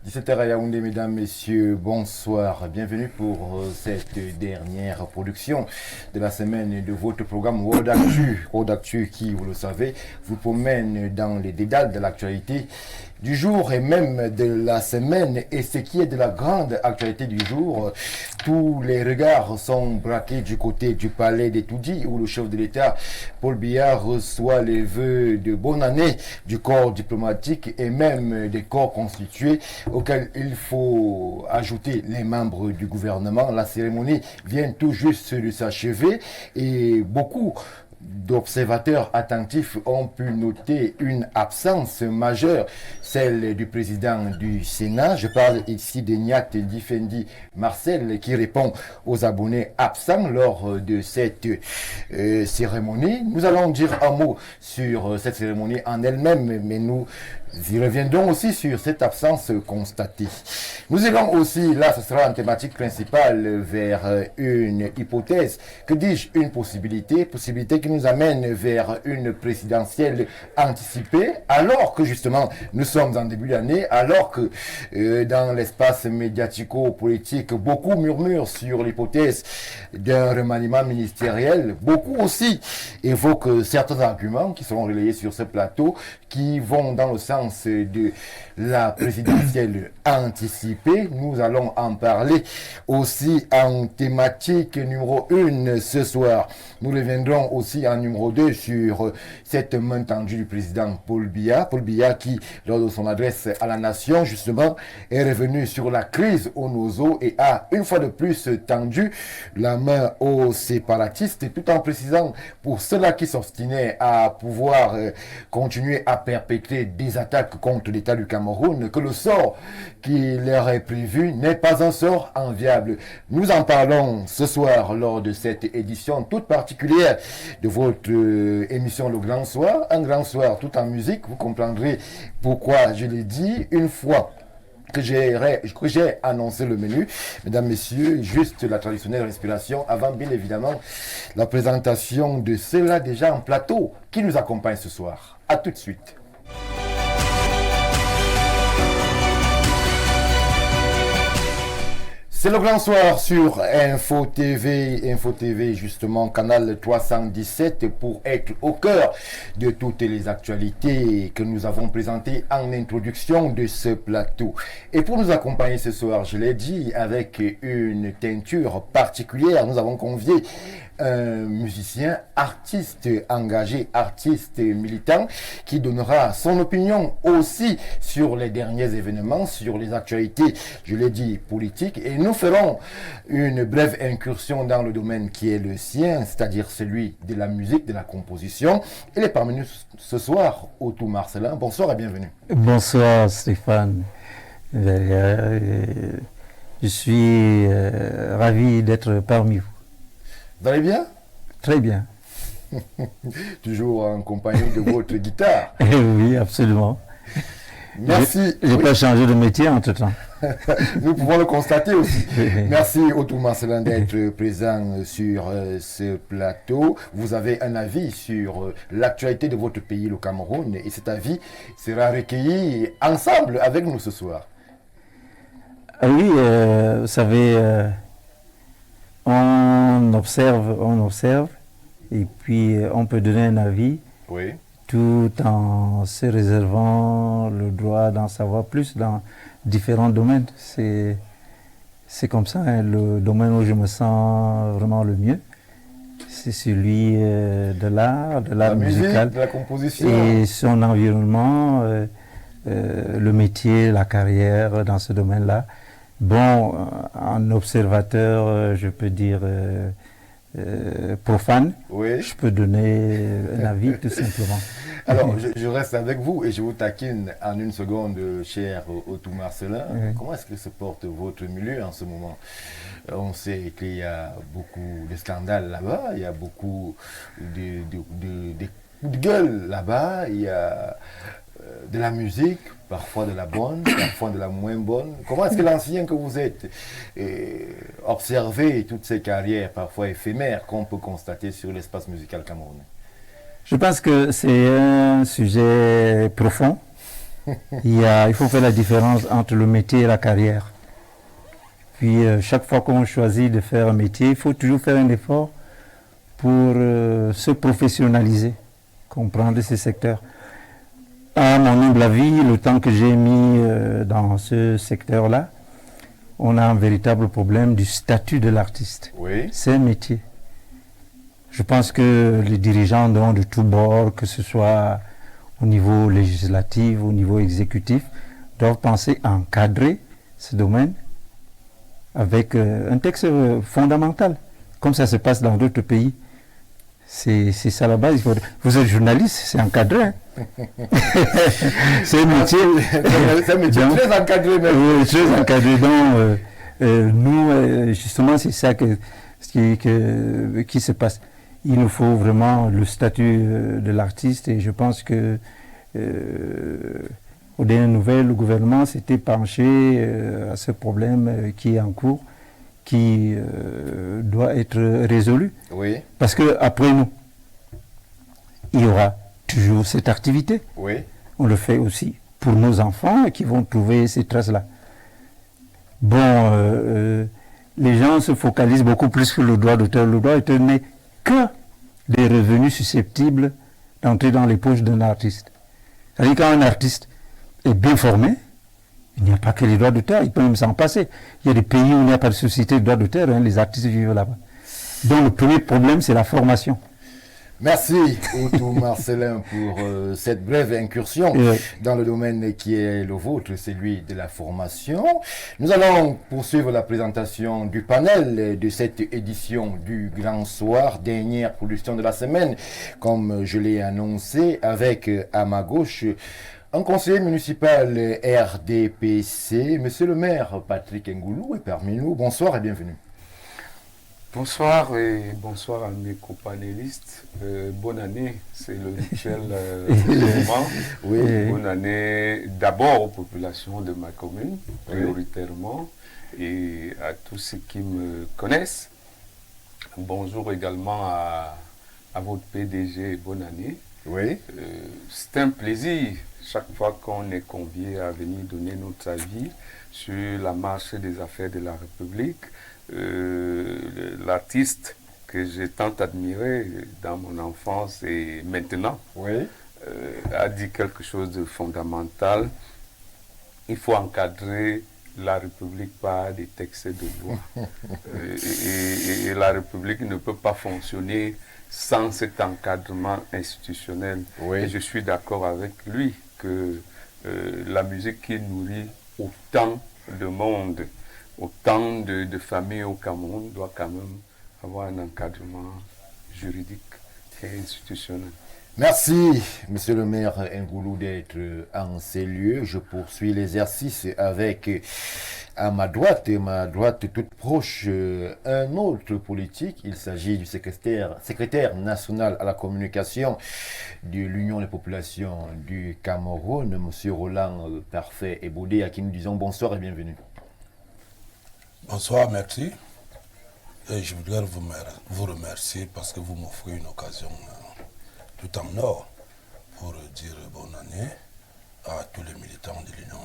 17h à Yaoundé, mesdames, messieurs, bonsoir. Bienvenue pour cette dernière production de la semaine de votre programme World Actu. World Actu qui, vous le savez, vous promène dans les dédales de l'actualité du jour et même de la semaine. Et ce qui est de la grande actualité du jour, tous les regards sont braqués du côté du palais des Toudis où le chef de l'État, Paul Biya, reçoit les vœux de bonne année du corps diplomatique et même des corps constitués auxquels il faut ajouter les membres du gouvernement. La cérémonie vient tout juste de s'achever et beaucoup d'observateurs attentifs ont pu noter une absence majeure, celle du président du Sénat. Je parle ici de Niat Difendi Marcel qui répond aux abonnés absents lors de cette cérémonie. Nous allons dire un mot sur cette cérémonie en elle-même, mais nous y reviendrons aussi sur cette absence constatée. Nous irons aussi, là ce sera une thématique principale, vers une hypothèse, que dis-je, une possibilité qui nous amène vers une présidentielle anticipée, alors que justement nous sommes en début d'année, alors que dans l'espace médiatico-politique, beaucoup murmurent sur l'hypothèse d'un remaniement ministériel, beaucoup aussi évoquent certains arguments qui seront relayés sur ce plateau, qui vont dans le sens de la présidentielle anticipée. Nous allons en parler aussi en thématique numéro 1 ce soir. Nous reviendrons aussi en numéro 2 sur cette main tendue du président Paul Biya. Paul Biya qui, lors de son adresse à la nation, justement, est revenu sur la crise au Nozo et a une fois de plus tendu la main aux séparatistes, tout en précisant pour ceux-là qui s'obstinaient à pouvoir continuer à perpétrer des attaques contre l'État du Cameroun, que le sort qui leur est prévu n'est pas un sort enviable. Nous en parlons ce soir lors de cette édition toute particulière de votre émission Le Grand Soir. Un grand soir tout en musique, vous comprendrez pourquoi je l'ai dit une fois que j'ai annoncé le menu. Mesdames, messieurs, juste la traditionnelle respiration avant bien évidemment la présentation de ceux-là déjà en plateau qui nous accompagnent ce soir. A tout de suite. C'est le grand soir sur Info TV justement, canal 317 pour être au cœur de toutes les actualités que nous avons présentées en introduction de ce plateau. Et pour nous accompagner ce soir, je l'ai dit, avec une teinture particulière, nous avons convié un musicien, artiste engagé, artiste militant, qui donnera son opinion aussi sur les derniers événements, sur les actualités, je l'ai dit, politiques. Et nous ferons une brève incursion dans le domaine qui est le sien, c'est-à-dire celui de la musique, de la composition. Il est parmi nous ce soir, Otto Marcelin. Bonsoir et bienvenue. Bonsoir Stéphane. Je suis ravi d'être parmi vous. Vous allez bien? Très bien. Toujours en compagnie de votre guitare. Oui, absolument. Merci. Je n'ai pas changé de métier entre-temps. Nous pouvons le constater aussi. Merci Otto Marcelin d'être présent sur ce plateau. Vous avez un avis sur l'actualité de votre pays, le Cameroun, et cet avis sera recueilli ensemble avec nous ce soir. Oui, vous savez... on observe, et puis on peut donner un avis, oui, tout en se réservant le droit d'en savoir plus dans différents domaines. C'est comme ça, hein, le domaine où je me sens vraiment le mieux, c'est celui de l'art, la musical, musique, de la composition. Et son environnement, le métier, la carrière dans ce domaine-là. Bon, en observateur, je peux dire profane, oui, je peux donner un avis tout simplement. Alors, je reste avec vous et je vous taquine en une seconde, cher Otto Marcelin. Oui. Comment est-ce que se porte votre milieu en ce moment? On sait qu'il y a beaucoup de scandales là-bas, il y a beaucoup de coups de gueule là-bas, il y a de la musique, parfois de la bonne, parfois de la moins bonne. Comment est-ce que l'ancien que vous êtes observez toutes ces carrières parfois éphémères qu'on peut constater sur l'espace musical camerounais? Je pense que c'est un sujet profond Il faut faire la différence entre le métier et la carrière. Puis chaque fois qu'on choisit de faire un métier, il faut toujours faire un effort pour se professionnaliser, comprendre ces secteurs. À mon humble avis, le temps que j'ai mis dans ce secteur-là, on a un véritable problème du statut de l'artiste. Oui. C'est un métier. Je pense que les dirigeants de tous bords, que ce soit au niveau législatif, au niveau exécutif, doivent penser à encadrer ce domaine avec un texte fondamental, comme ça se passe dans d'autres pays. C'est ça la base. Vous êtes journaliste, c'est encadré. Hein. C'est un métier. C'est un métier très encadré même. Oui, très encadré. Donc, nous, justement, c'est ça qui se passe. Il nous faut vraiment le statut de l'artiste et je pense que aux dernières nouvelles, le gouvernement s'était penché à ce problème qui est en cours, qui doit être résolu. Oui. Parce qu'après nous, il y aura toujours cette activité. Oui. On le fait aussi pour nos enfants qui vont trouver ces traces-là. Bon, les gens se focalisent beaucoup plus sur le droit d'auteur. Le droit d'auteur n'est que des revenus susceptibles d'entrer dans les poches d'un artiste. C'est-à-dire quand un artiste est bien formé, il n'y a pas que les droits d'auteur, il peut même s'en passer. Il y a des pays où il n'y a pas de société de droits d'auteur, hein, les artistes vivent là-bas. Donc le premier problème, c'est la formation. Merci, Otto Marcelin, pour cette brève incursion dans le domaine qui est le vôtre, celui de la formation. Nous allons poursuivre la présentation du panel de cette édition du Grand Soir, dernière production de la semaine, comme je l'ai annoncé, avec à ma gauche un conseiller municipal RDPC, monsieur le maire Patrick Ngoulou est parmi nous. Bonsoir et bienvenue. Bonsoir et bonsoir à mes copanélistes. Bonne année, c'est le rituel moment. Oui. Bonne année d'abord aux populations de ma commune, prioritairement, et à tous ceux qui me connaissent. Bonjour également à votre PDG, bonne année. Oui. C'est un plaisir chaque fois qu'on est convié à venir donner notre avis sur la marche des affaires de la République. L'artiste que j'ai tant admiré dans mon enfance et maintenant a dit quelque chose de fondamental. Il faut encadrer la République par des textes de loi. Et la République ne peut pas fonctionner sans cet encadrement institutionnel. Et je suis d'accord avec lui que la musique qui nourrit autant de monde, autant de familles au Cameroun doit quand même avoir un encadrement juridique et institutionnel. Merci, monsieur le maire Ngoulou, d'être en ces lieux. Je poursuis l'exercice avec, à ma droite toute proche, un autre politique. Il s'agit du secrétaire national à la communication de l'Union des populations du Cameroun, monsieur Roland Parfait Ebodé, à qui nous disons bonsoir et bienvenue. Bonsoir, merci. Et je voudrais vous remercier parce que vous m'offrez une occasion tout en or pour dire bonne année à tous les militants de l'Union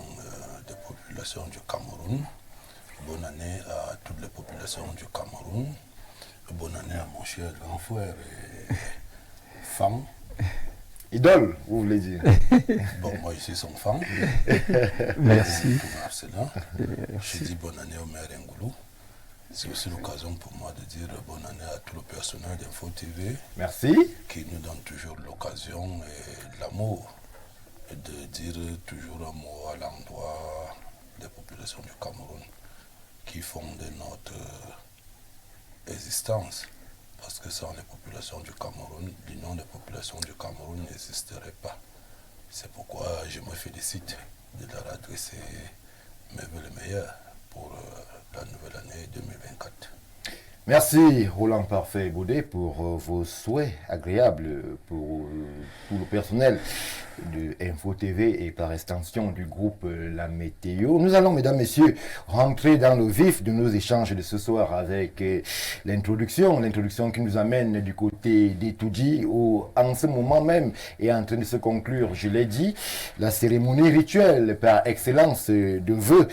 des populations du Cameroun. Bonne année à toutes les populations du Cameroun. Bonne année à mon cher grand frère et femme. Idole, vous voulez dire. Bon, moi je suis son fan. Merci. Je dis bonne année au maire Ngoulou. C'est aussi l'occasion pour moi de dire bonne année à tout le personnel d'Info TV. Merci. Qui nous donne toujours l'occasion et l'amour de dire toujours un mot à l'endroit des populations du Cameroun qui font de notre existence. Parce que sans les populations du Cameroun, l'Union des populations du Cameroun n'existerait pas. C'est pourquoi je me félicite de leur adresser mes vœux les meilleurs pour la nouvelle année 2024. Merci Roland Parfait Baudet pour vos souhaits agréables pour tout le personnel de Info TV et par extension du groupe La Météo. Nous allons, mesdames, messieurs, rentrer dans le vif de nos échanges de ce soir avec l'introduction qui nous amène du côté d'Etoudi, où en ce moment même est en train de se conclure, je l'ai dit, la cérémonie rituelle par excellence de vœux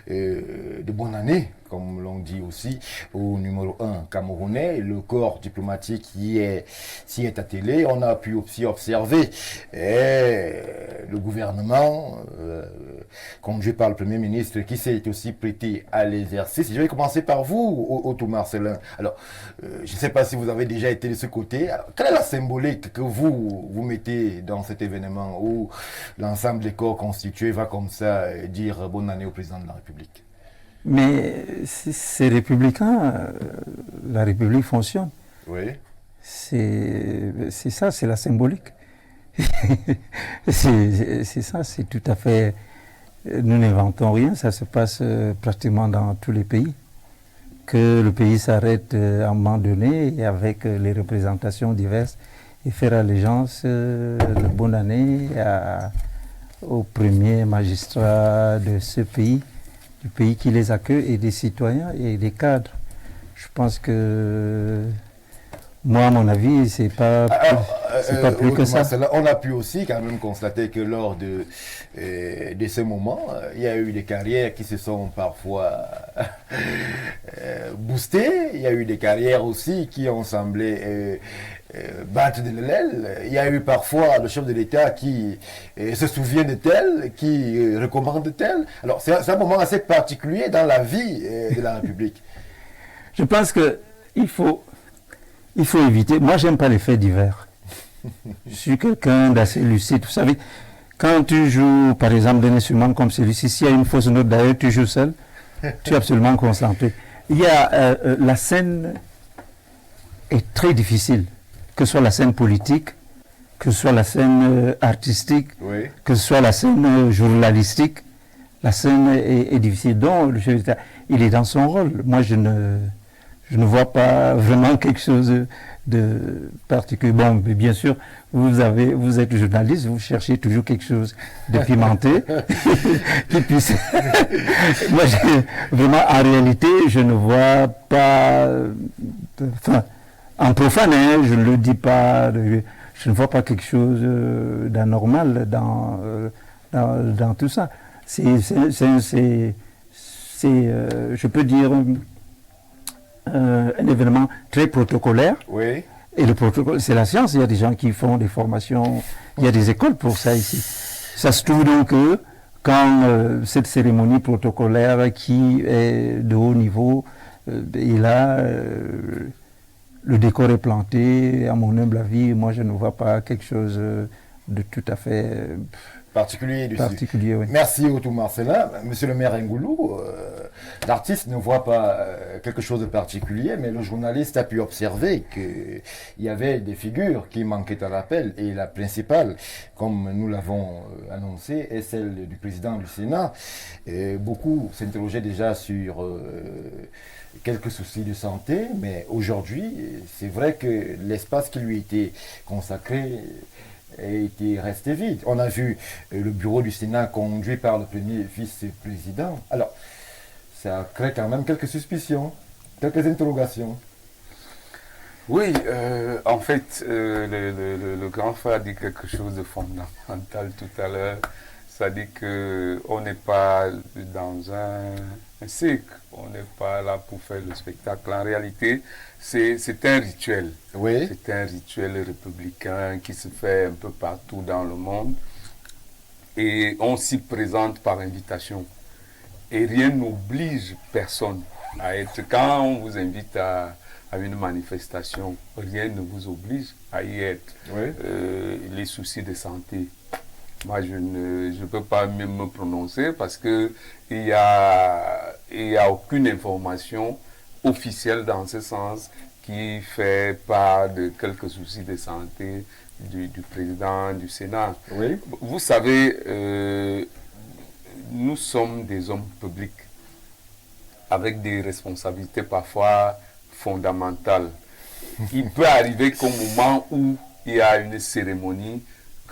de bonne année, comme l'on dit aussi, au numéro 1 camerounais. Le corps diplomatique s'y est attelé. On a pu aussi observer le gouvernement, conduit par le Premier ministre, qui s'est aussi prêté à l'exercice. Je vais commencer par vous, Otto Marcelin. Alors, je ne sais pas si vous avez déjà été de ce côté. Alors, quelle est la symbolique que vous mettez dans cet événement où l'ensemble des corps constitués va comme ça dire bonne année au président de la République? Mais c'est républicain, la République fonctionne. Oui. C'est ça, c'est la symbolique. c'est ça, c'est tout à fait... Nous n'inventons rien, ça se passe pratiquement dans tous les pays. Que le pays s'arrête à un moment donné et avec les représentations diverses et faire allégeance de bonne année au premier magistrat de ce pays, du pays qui les accueille, et des citoyens et des cadres. Je pense que, moi, à mon avis, c'est pas plus que ça. On a pu aussi quand même constater que lors de ce moment, il y a eu des carrières qui se sont parfois boostées. Il y a eu des carrières aussi qui ont semblé battre de l'aile. Il y a eu parfois le chef de l'État qui se souvient de tel, qui recommande tel. Alors c'est un moment assez particulier dans la vie de la République. Je pense qu'il faut éviter. Moi, j'aime pas les faits divers. Je suis quelqu'un d'assez lucide. Vous savez, quand tu joues, par exemple, d'un instrument comme celui-ci, s'il y a une fausse note d'ailleurs, tu joues seul, tu es absolument concentré. Il y a la scène est très difficile, que ce soit la scène politique, que ce soit la scène artistique, oui, que ce soit la scène journalistique. La scène est difficile. Donc, le chef d'État, il est dans son rôle. Moi, je ne vois pas vraiment quelque chose de particulier. Bon, bien sûr, vous êtes journaliste, vous cherchez toujours quelque chose de pimenté qui puisse. Moi, vraiment, en réalité, je ne vois pas. Enfin, en profane, hein, je ne le dis pas. Je ne vois pas quelque chose d'anormal dans tout ça. Je peux dire, un événement très protocolaire. Oui. Et le protocole, c'est la science. Il y a des gens qui font des formations. Il y a des écoles pour ça ici. Ça se trouve donc que quand cette cérémonie protocolaire qui est de haut niveau, et là, le décor est planté, à mon humble avis, moi je ne vois pas quelque chose de tout à fait... particulier, oui. Merci Otto Marcelin. Monsieur le maire Ngoulou, l'artiste ne voit pas quelque chose de particulier, mais le journaliste a pu observer qu'il y avait des figures qui manquaient à l'appel, et la principale, comme nous l'avons annoncé, est celle du président du Sénat. Et beaucoup s'interrogeaient déjà sur quelques soucis de santé, mais aujourd'hui, c'est vrai que l'espace qui lui était consacré était resté vide. On a vu le bureau du Sénat conduit par le premier vice-président. Alors, ça crée quand même quelques suspicions, quelques interrogations. Oui, en fait, le grand frère a dit quelque chose de fondamental tout à l'heure. Ça dit qu'on n'est pas dans un cirque, on n'est pas là pour faire le spectacle. En réalité, c'est un rituel. Oui. C'est un rituel républicain qui se fait un peu partout dans le monde. Et on s'y présente par invitation. Et rien n'oblige personne à être. Quand on vous invite à une manifestation, rien ne vous oblige à y être. Oui. Les soucis de santé, moi je ne peux pas même me prononcer parce qu'il n'y a aucune information officielle dans ce sens qui fait part de quelques soucis de santé du président du Sénat. Oui. Vous savez, nous sommes des hommes publics avec des responsabilités parfois fondamentales. Il peut arriver qu'au moment où il y a une cérémonie,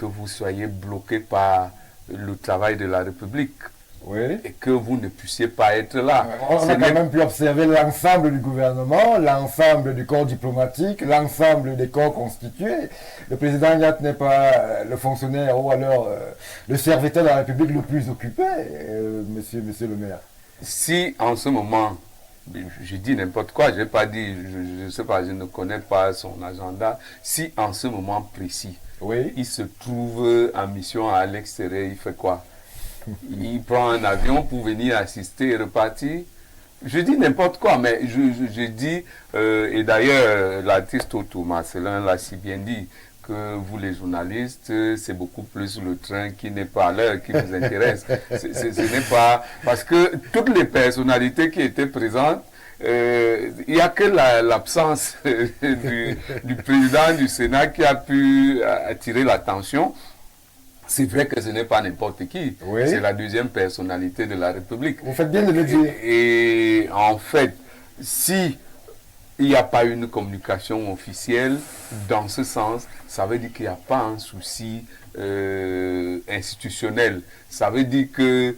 que vous soyez bloqué par le travail de la République. Oui. Et que vous ne puissiez pas être là. On a quand même pu observer l'ensemble du gouvernement, l'ensemble du corps diplomatique, l'ensemble des corps constitués. Le président Nyat n'est pas le fonctionnaire ou alors le serviteur de la République le plus occupé, monsieur le maire. Si en ce moment, je dis n'importe quoi, je n'ai pas dit, je ne sais pas, je ne connais pas son agenda, si en ce moment précis, oui, il se trouve en mission à l'extérieur, il fait quoi? Il prend un avion pour venir assister et repartir. Je dis n'importe quoi, mais je dis, et d'ailleurs l'artiste Otto Marcelin l'a si bien dit, que vous les journalistes, c'est beaucoup plus le train qui n'est pas à l'heure qui vous intéresse. Ce n'est pas... Parce que toutes les personnalités qui étaient présentes, il n'y a que l'absence du président du Sénat qui a pu attirer l'attention. C'est vrai que ce n'est pas n'importe qui. Oui. C'est la deuxième personnalité de la République. Vous faites bien de le dire. Et en fait, si il n'y a pas une communication officielle dans ce sens, ça veut dire qu'il n'y a pas un souci institutionnel. Ça veut dire que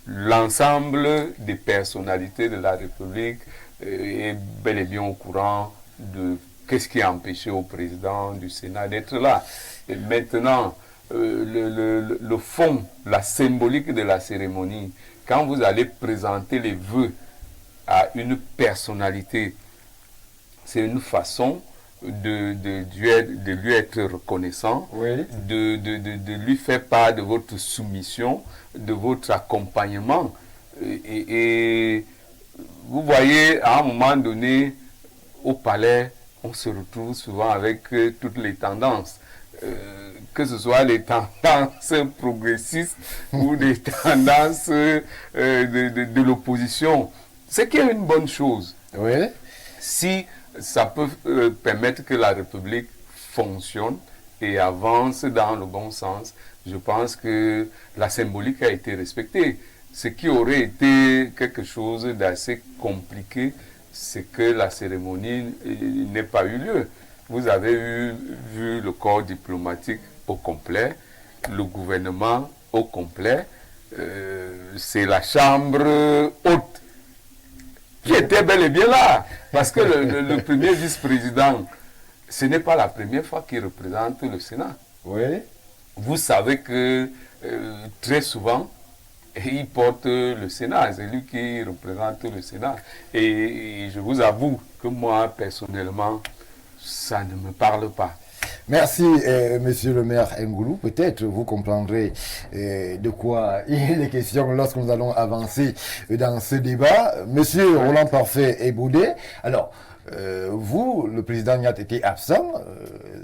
l'ensemble des personnalités de la République est bel et bien au courant de qu'est-ce qui a empêché au président du Sénat d'être là. Et maintenant, le fond, la symbolique de la cérémonie, quand vous allez présenter les vœux à une personnalité, c'est une façon de lui être reconnaissant, oui, de lui faire part de votre soumission, de votre accompagnement. Et vous voyez, à un moment donné, au palais, on se retrouve souvent avec toutes les tendances. Que ce soit les tendances progressistes ou des tendances de l'opposition. Ce qui est une bonne chose. Oui. Si ça peut permettre que la République fonctionne et avance dans le bon sens, je pense que la symbolique a été respectée. Ce qui aurait été quelque chose d'assez compliqué, c'est que la cérémonie n'ait pas eu lieu. Vous avez vu le corps diplomatique au complet, le gouvernement au complet, c'est la chambre haute qui était bel et bien là. Parce que le premier vice-président, ce n'est pas la première fois qu'il représente le Sénat. Oui. Vous savez que très souvent, il porte le Sénat, c'est lui qui représente le Sénat. Et je vous avoue que moi, personnellement, ça ne me parle pas. Merci, monsieur le maire Ngoulou. Peut-être vous comprendrez de quoi il est question lorsque nous allons avancer dans ce débat. Monsieur Roland Parfait et Boudet, alors, vous, le président Nyat était absent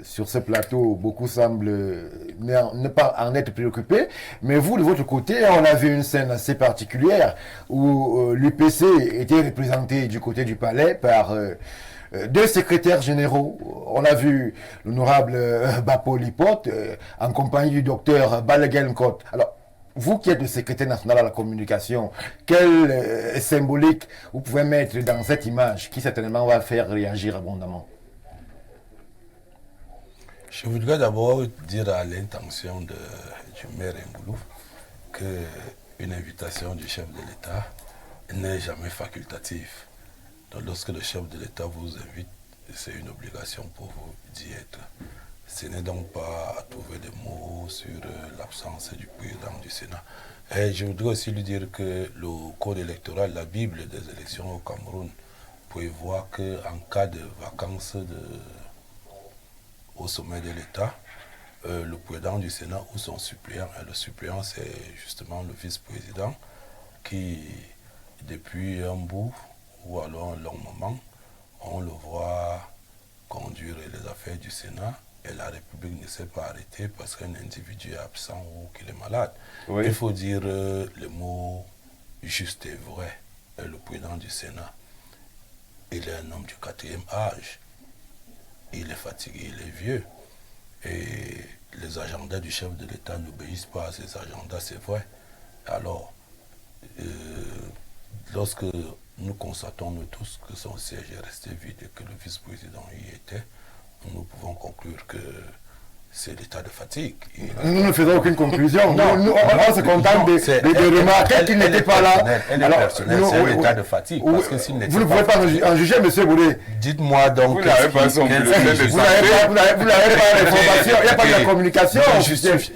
sur ce plateau. Beaucoup semblent ne pas en être préoccupés. Mais vous, de votre côté, on a vu une scène assez particulière où l'UPC était représenté du côté du palais par deux secrétaires généraux. On a vu l'honorable Bapo Lipote en compagnie du docteur Balaguenkot. Alors, vous qui êtes le secrétaire national à la communication, quelle symbolique vous pouvez mettre dans cette image qui certainement va faire réagir abondamment? Je voudrais d'abord dire à l'intention du maire Ngoulou qu'une invitation du chef de l'État n'est jamais facultative. Donc lorsque le chef de l'État vous invite, c'est une obligation pour vous d'y être. Ce n'est donc pas à trouver des mots sur l'absence du président du Sénat. Et je voudrais aussi lui dire que le code électoral, la Bible des élections au Cameroun, prévoit qu'en cas de vacances au sommet de l'État, le président du Sénat ou son suppléant, et le suppléant c'est justement le vice-président qui, depuis un bout ou alors un long moment, on le voit conduire les affaires du Sénat et la République ne s'est pas arrêtée parce qu'un individu est absent ou qu'il est malade. Oui. Il faut dire le mot juste et vrai. Et le président du Sénat, il est un homme du 4e âge. Il est fatigué, il est vieux. Et les agendas du chef de l'État n'obéissent pas à ces agendas, c'est vrai. Alors, lorsque nous constatons nous tous que son siège est resté vide et que le vice-président y était, nous pouvons conclure que c'est l'état de fatigue. Nous ne faisons aucune conclusion. Non, On se contente de remarquer qu'il n'était pas là. Elle est personnelle, c'est l'état de fatigue. Parce que s'il vous ne pouvez pas en juger, M. Boulé. Dites-moi donc... Vous n'avez pas son bulletin de santé. Vous n'avez pas l'information, il n'y a pas de la communication.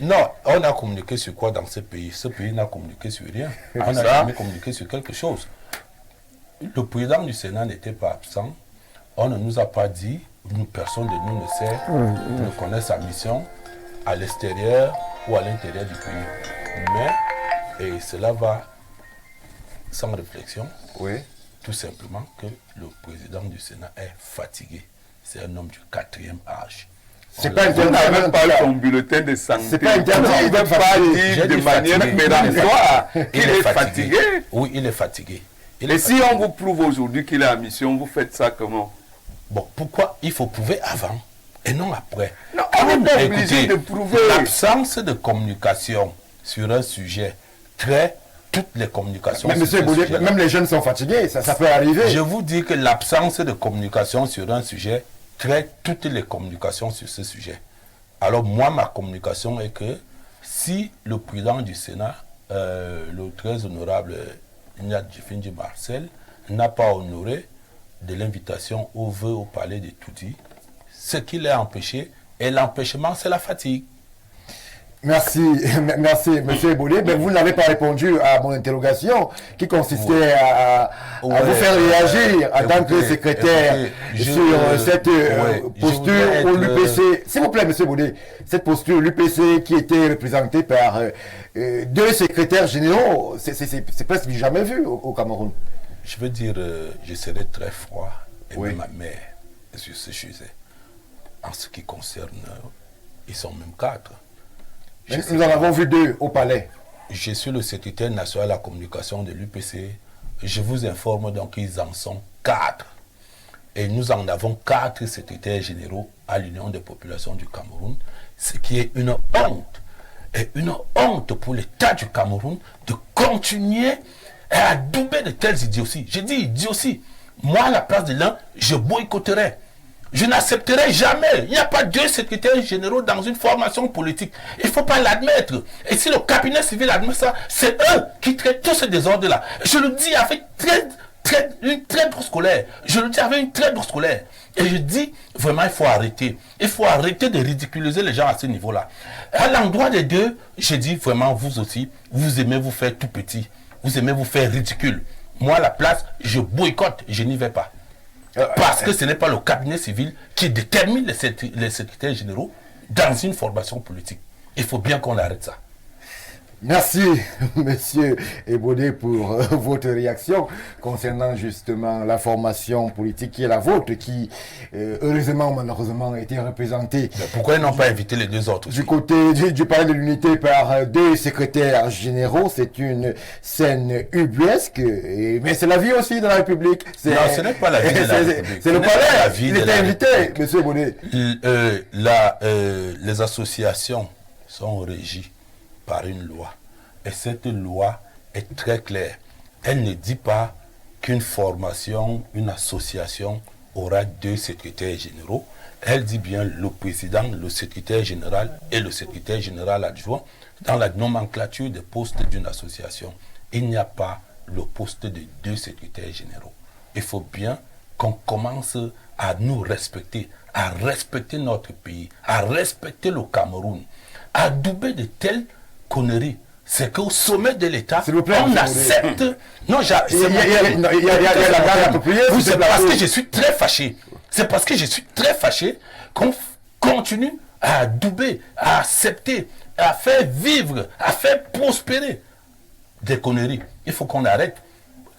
Non, on a communiqué sur quoi dans ce pays? Ce pays n'a communiqué sur rien. On n'a jamais communiqué sur quelque chose. Le président du Sénat n'était pas absent. On ne nous a pas dit, personne de nous ne sait, ne connaît sa mission à l'extérieur ou à l'intérieur du pays. Mais, et cela va sans réflexion, tout simplement que le président du Sénat est fatigué. C'est un homme du 4e âge. C'est pas Vous n'avez pas son bulletin de santé. C'est pas interdit. Vous ne pouvez pas dire de manière péremptoire qu'il est fatigué. Oui, il est fatigué. Et si on vous prouve aujourd'hui qu'il est en mission, vous faites ça comment? Bon, pourquoi il faut prouver avant et non après? Non, on n'est pas obligé de prouver. L'absence de communication sur un sujet crée toutes les communications. Mais monsieur Boulé, même les jeunes sont fatigués, ça peut arriver. Je vous dis que l'absence de communication sur un sujet crée toutes les communications sur ce sujet. Alors moi, ma communication est que si le président du Sénat, le très honorable Ignat Djifindji Marcel, n'a pas honoré de l'invitation au vœu au palais de Touti, ce qui l'a empêché, et l'empêchement, c'est la fatigue. Merci, merci, M. Boulé. Mais vous n'avez pas répondu à mon interrogation qui consistait à vous faire réagir en tant que secrétaire sur cette posture où l'UPC. S'il vous plaît, M. Boulé, cette posture, l'UPC qui était représentée par 2 secrétaires généraux, c'est presque jamais vu au Cameroun. Je veux dire, je serai très froid, et même ma mère, sur ce sujet. En ce qui concerne, ils sont même 4. Nous en avons vu 2 au palais. Je suis le secrétaire national à la communication de l'UPC. Je vous informe donc qu'ils en sont 4. Et nous en avons 4 secrétaires généraux à l'Union des populations du Cameroun, ce qui est une honte. Et une honte pour l'État du Cameroun de continuer à adouber de telles idioties. Je dis idioties. Moi, à la place de l'un, je boycotterai. Je n'accepterai jamais. Il n'y a pas 2 secrétaires généraux dans une formation politique. Il ne faut pas l'admettre. Et si le cabinet civil admet ça, c'est eux qui traitent tout ce désordre-là. Je le dis avec une très grosse colère. Je le dis avec une très grosse colère. Et je dis, vraiment, il faut arrêter. Il faut arrêter de ridiculiser les gens à ce niveau-là. À l'endroit des 2, je dis vraiment, vous aussi, vous aimez vous faire tout petit. Vous aimez vous faire ridicule. Moi, à la place, je boycotte, je n'y vais pas. Parce que ce n'est pas le cabinet civil qui détermine les secrétaires généraux dans une formation politique. Il faut bien qu'on arrête ça. Merci, monsieur Ebodé, pour votre réaction concernant justement la formation politique qui est la vôtre, qui, heureusement ou malheureusement, a été représentée. Mais pourquoi ils n'ont pas invité les 2 autres aussi? Du côté du palais de l'unité par 2 secrétaires généraux, c'est une scène ubuesque, mais c'est la vie aussi de la République. Non, ce n'est pas la vie de la République. C'est le palais, il était invité, monsieur Ebodé. Les associations sont régies par une loi. Et cette loi est très claire. Elle ne dit pas qu'une formation, une association aura 2 secrétaires généraux. Elle dit bien le président, le secrétaire général et le secrétaire général adjoint dans la nomenclature des postes d'une association. Il n'y a pas le poste de 2 secrétaires généraux. Il faut bien qu'on commence à nous respecter, à respecter notre pays, à respecter le Cameroun, à doubler de telles conneries. C'est qu'au sommet de l'État, on accepte. Non, c'est parce que je suis très fâché. C'est parce que je suis très fâché qu'on continue à adouber, à accepter, à faire vivre, à faire prospérer des conneries. Il faut qu'on arrête.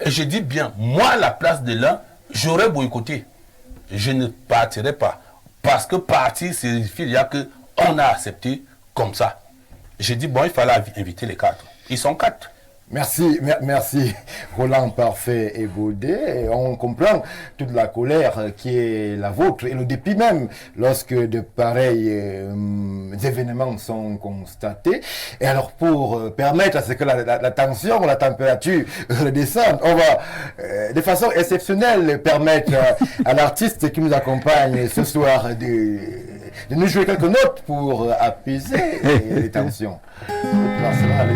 Et je dis bien, moi, à la place de l'un, j'aurais boycotté. Je ne partirai pas. Parce que partir, c'est il y a que on a accepté comme ça. J'ai dit, bon, il fallait inviter les 4. Ils sont 4. Merci Roland Parfait et Baudet. Et on comprend toute la colère qui est la vôtre et le dépit même lorsque de pareils événements sont constatés. Et alors pour permettre à ce que la tension, la température redescende, on va de façon exceptionnelle permettre à l'artiste qui nous accompagne ce soir de nous jouer quelques notes pour apaiser les tensions. Allez.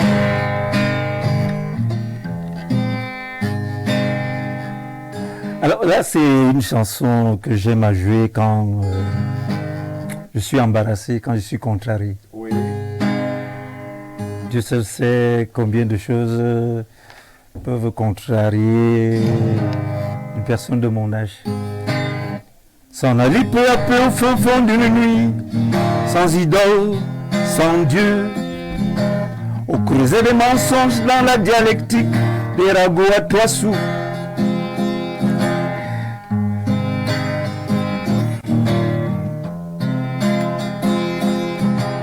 Alors là, c'est une chanson que j'aime à jouer quand je suis embarrassé, quand je suis contrarié. Oui. Dieu seul sait combien de choses peuvent contrarier une personne de mon âge. S'en aller peu à peu au fond d'une nuit, sans idole, sans Dieu, au creuset des mensonges dans la dialectique, des ragots à 3 sous.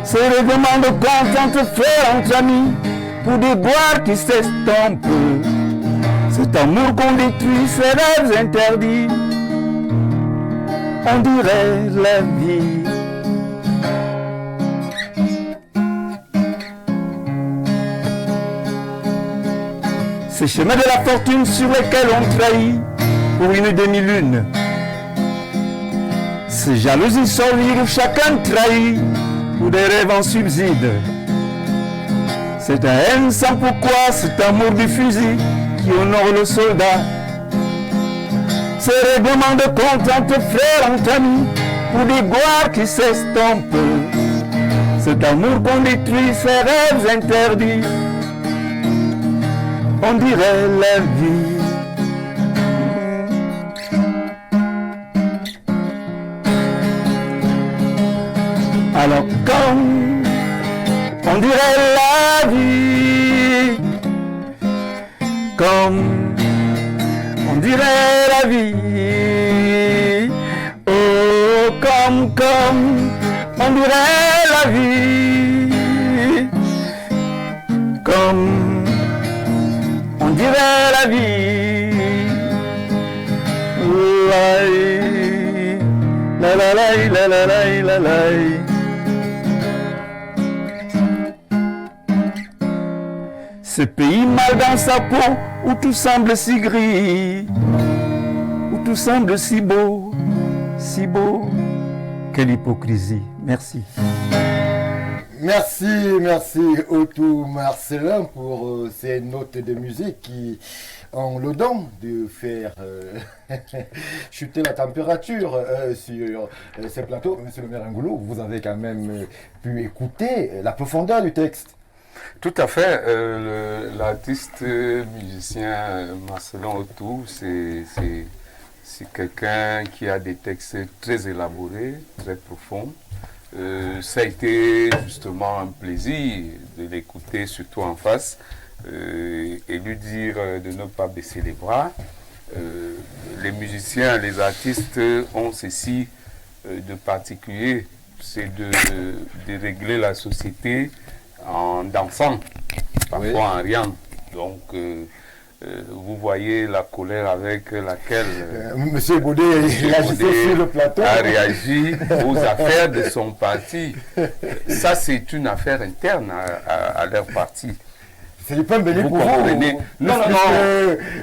C'est le règlement de compte entre frères, entre amis, pour des boires qui s'estompent. Cet amour qu'on détruit, ces rêves interdits, on dirait la vie. Ces chemins de la fortune sur lesquels on trahit pour une demi-lune. Ces jalousies solides où chacun trahit pour des rêves en subside. C'est un haine sans pourquoi, cet amour du fusil qui honore le soldat. Ces règlements de compte entre frères, entre amis, pour des gloires qui s'estompent. Cet amour qu'on détruit, ces rêves interdits, on dirait la vie. Alors comme on dirait la vie, comme on dirait la vie, oh comme on dirait la vie, comme on dirait la vie, la la la la la la la la. Ce pays mal dans sa peau, où tout semble si gris, où tout semble si beau, quelle hypocrisie. Merci. Merci Otto Marcelin pour ces notes de musique qui ont le don de faire chuter la température sur ces plateaux. Monsieur le maire Angoulou, vous avez quand même pu écouter la profondeur du texte. Tout à fait. L'artiste musicien Marcelin Otto, c'est quelqu'un qui a des textes très élaborés, très profonds. Ça a été justement un plaisir de l'écouter, surtout en face, et lui dire de ne pas baisser les bras. Les musiciens, les artistes ont ceci de particulier, c'est de régler la société en dansant, parfois en riant. Donc, vous voyez la colère avec laquelle Monsieur Baudet sur le plateau a réagi aux affaires de son parti. Ça, c'est une affaire interne à leur parti. C'est du pain béni pour vous. Comprenez? Non.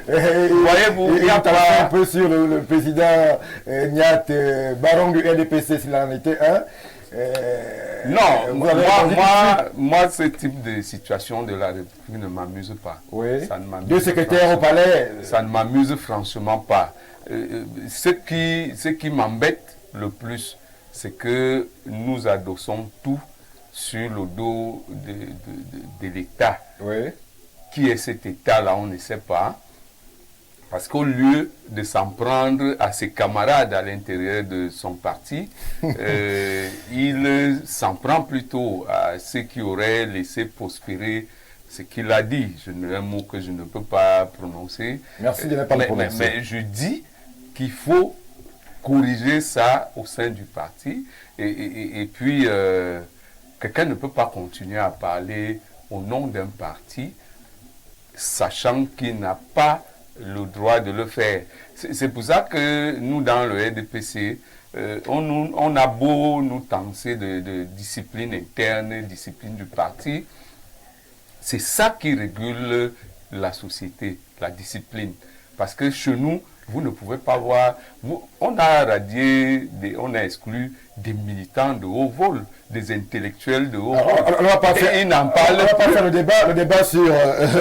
Voyez-vous, il y a pas un peu sur le président Niat Baron du LDPC, s'il en était un. Non, moi, ce type de situation de la République ne m'amuse pas. Oui. Ça ne m'amuse Deux secrétaires au palais. Ça ne m'amuse franchement pas. Ce qui m'embête le plus, c'est que nous adossons tout sur le dos de l'État. Oui. Qui est cet État-là, on ne sait pas. Parce qu'au lieu de s'en prendre à ses camarades à l'intérieur de son parti, il s'en prend plutôt à ceux qui auraient laissé prospérer ce qu'il a dit. Un mot que je ne peux pas prononcer. Merci de ne pas le prononcer. Mais je dis qu'il faut corriger ça au sein du parti. Et puis, quelqu'un ne peut pas continuer à parler au nom d'un parti sachant qu'il n'a pas le droit de le faire. C'est pour ça que nous, dans le RDPC, on a beau nous tenser de discipline interne, discipline du parti, c'est ça qui régule la société, la discipline. Parce que chez nous, vous ne pouvez pas voir, on a radié, on a exclu des militants de haut vol, des intellectuels de haut vol. On va pas faire le débat sur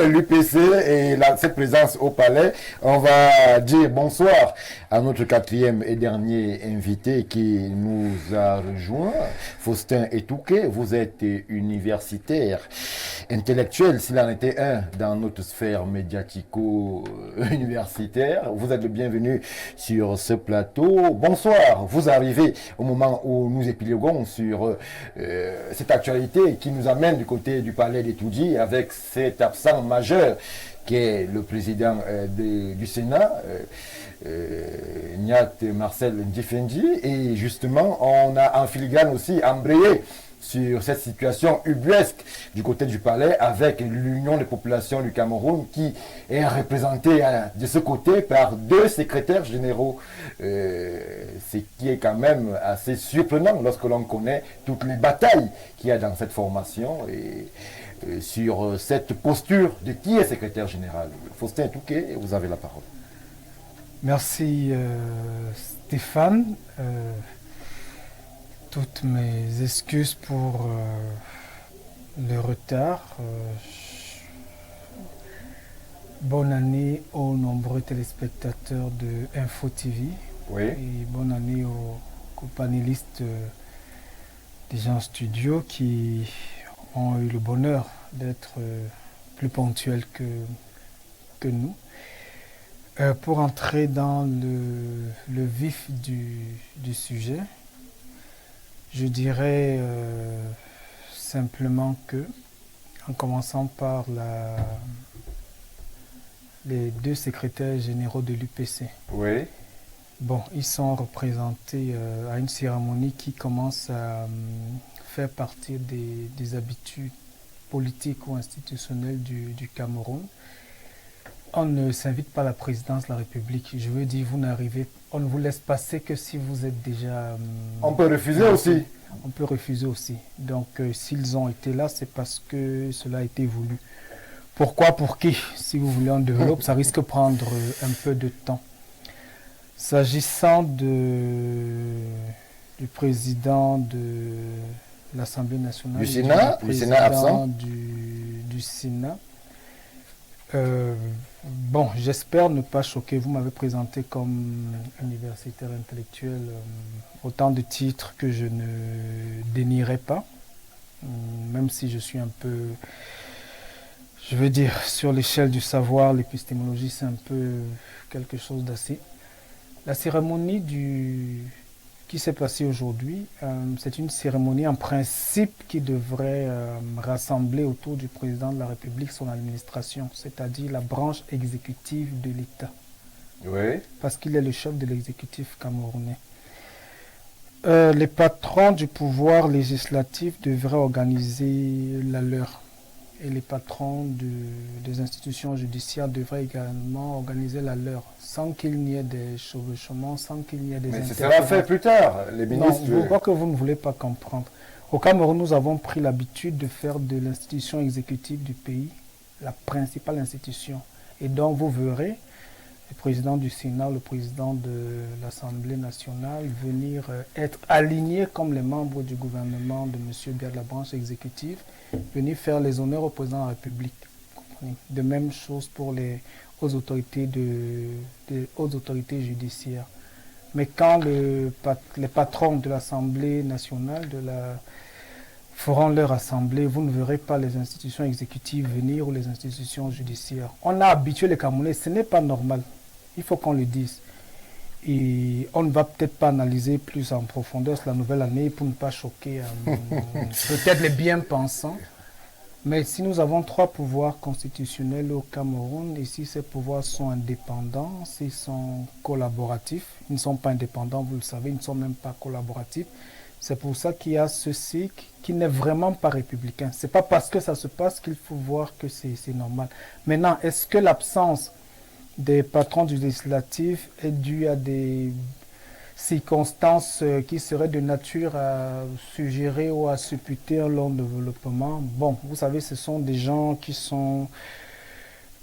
l'UPC et cette présence au palais. On va dire bonsoir à notre quatrième et dernier invité qui nous a rejoint, Faustin Etouké. Vous êtes universitaire, intellectuel, s'il en était un dans notre sphère médiatico-universitaire. Vous êtes le bienvenu sur ce plateau. Bonsoir, vous arrivez au moment où nous épiloguons sur cette actualité qui nous amène du côté du palais d'Etoudi avec cet absent majeur qui est le président du Sénat, Niat Marcel Ndjifendi. Et justement, on a en filigrane aussi embrayé sur cette situation ubuesque du côté du palais avec l'Union des populations du Cameroun qui est représentée de ce côté par 2 secrétaires généraux. Ce qui est quand même assez surprenant lorsque l'on connaît toutes les batailles qu'il y a dans cette formation et sur cette posture de qui est secrétaire général. Faustin Touquet, vous avez la parole. Merci Stéphane. Toutes mes excuses pour le retard. Bonne année aux nombreux téléspectateurs de Info TV. Oui. Et bonne année aux panélistes déjà en studio qui ont eu le bonheur d'être plus ponctuels que nous. Pour entrer dans le vif du sujet, je dirais simplement que, en commençant par les 2 secrétaires généraux de l'UPC. Oui. Bon, ils sont représentés à une cérémonie qui commence à faire partie des habitudes politiques ou institutionnelles du Cameroun. On ne s'invite pas à la présidence de la République. Je veux dire, on ne vous laisse passer que si vous êtes déjà... on peut refuser aussi. On peut refuser aussi. Donc, s'ils ont été là, c'est parce que cela a été voulu. Pourquoi, pour qui? Si vous voulez, on développe, ça risque de prendre un peu de temps. S'agissant du président de l'Assemblée nationale, du Sénat absent, du Sénat, bon, j'espère ne pas choquer. Vous m'avez présenté comme universitaire intellectuel, autant de titres que je ne dénierai pas, même si je suis un peu, je veux dire, sur l'échelle du savoir, l'épistémologie, c'est un peu quelque chose d'assez. La cérémonie qui s'est passée aujourd'hui, c'est une cérémonie en principe qui devrait rassembler autour du président de la République son administration, c'est-à-dire la branche exécutive de l'État. Oui. Parce qu'il est le chef de l'exécutif camerounais. Les patrons du pouvoir législatif devraient organiser la leur. Et les patrons des institutions judiciaires devraient également organiser la leur, sans qu'il n'y ait des chevauchements, sans qu'il n'y ait des... Mais ce sera fait plus tard, les ministres... Non, je crois que vous ne voulez pas comprendre. Au Cameroun, nous avons pris l'habitude de faire de l'institution exécutive du pays la principale institution. Et donc, vous verrez le président du Sénat, le président de l'Assemblée nationale venir être alignés comme les membres du gouvernement de M. Biya de la branche exécutive, venir faire les honneurs au président de la République. De même chose pour les hautes autorités, hautes autorités judiciaires. Mais quand les patrons de l'Assemblée nationale feront leur assemblée, vous ne verrez pas les institutions exécutives venir ou les institutions judiciaires. On a habitué les Camerounais, ce n'est pas normal. Il faut qu'on le dise. Et on ne va peut-être pas analyser plus en profondeur la nouvelle année pour ne pas choquer peut-être les bien-pensants. Mais si nous avons 3 pouvoirs constitutionnels au Cameroun, et si ces pouvoirs sont indépendants, s'ils sont collaboratifs, ils ne sont pas indépendants, vous le savez, ils ne sont même pas collaboratifs, C'est pour ça qu'il y a ce cycle qui n'est vraiment pas républicain. Ce n'est pas parce que ça se passe qu'il faut voir que c'est normal. Maintenant, est-ce que l'absence des patrons du législatif est due à des circonstances qui seraient de nature à suggérer ou à supputer un long développement? Bon, vous savez, ce sont des gens qui sont...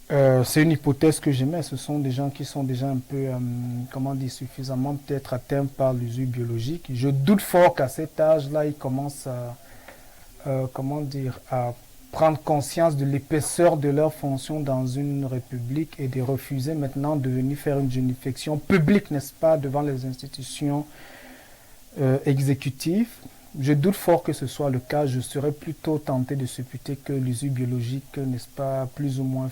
c'est une hypothèse que j'émets, ce sont des gens qui sont déjà un peu, suffisamment peut-être atteints par l'usure biologique. Je doute fort qu'à cet âge-là, ils commencent à prendre conscience de l'épaisseur de leur fonction dans une république et de refuser maintenant de venir faire une génification publique, n'est-ce pas, devant les institutions exécutives. Je doute fort que ce soit le cas. Je serais plutôt tenté de supputer que l'usure biologique, n'est-ce pas, plus ou moins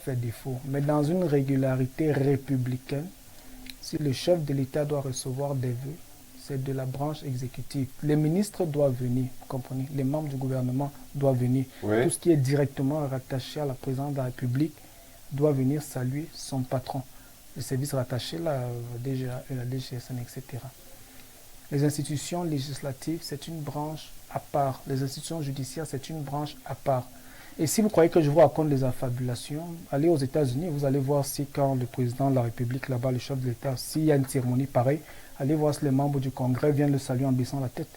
fait défaut. Mais dans une régularité républicaine, si le chef de l'État doit recevoir des vœux, c'est de la branche exécutive. Les ministres doivent venir, vous comprenez? Les membres du gouvernement doivent venir. Oui. Tout ce qui est directement rattaché à la présidence de la République doit venir saluer son patron. Les services rattachés, la DGA, la DGSN, etc. Les institutions législatives, c'est une branche à part. Les institutions judiciaires, c'est une branche à part. Et si vous croyez que je vous raconte des affabulations, allez aux États-Unis, vous allez voir si quand le président de la République, là-bas, le chef de l'État, s'il y a une cérémonie pareille, allez voir si les membres du Congrès viennent le saluer en baissant la tête.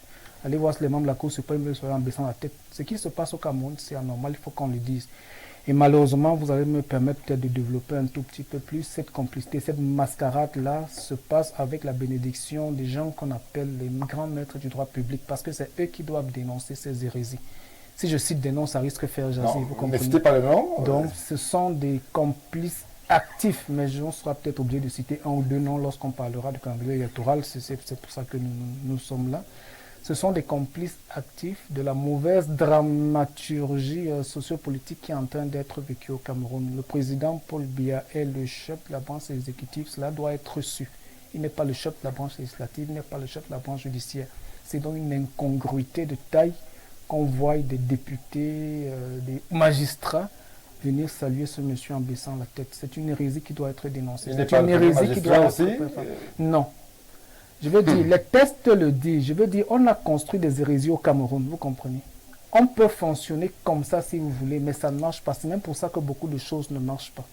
Allez voir si les membres de la Cour suprême viennent le saluer en baissant la tête. Ce qui se passe au Cameroun, c'est anormal, il faut qu'on le dise. Et malheureusement, vous allez me permettre peut-être de développer un tout petit peu plus cette complicité, cette mascarade-là se passe avec la bénédiction des gens qu'on appelle les grands maîtres du droit public, parce que c'est eux qui doivent dénoncer ces hérésies. Si je cite des noms, ça risque de faire jaser, vous comprenez? Mais citez pas le nom. Donc, ce sont des complices actifs, mais on sera peut-être obligé de citer un ou deux noms lorsqu'on parlera du calendrier électoral, c'est pour ça que nous sommes là. Ce sont des complices actifs de la mauvaise dramaturgie sociopolitique qui est en train d'être vécue au Cameroun. Le président Paul Biya est le chef de la branche exécutive, cela doit être reçu. Il n'est pas le chef de la branche législative, il n'est pas le chef de la branche judiciaire. C'est donc une incongruité de taille qu'on voit des députés, des magistrats venir saluer ce monsieur en baissant la tête. C'est une hérésie qui doit être dénoncée. C'est une hérésie qui doit être... Non. Je veux dire, les tests le disent. Je veux dire, on a construit des hérésies au Cameroun, vous comprenez? On peut fonctionner comme ça si vous voulez, mais ça ne marche pas. C'est même pour ça que beaucoup de choses ne marchent pas.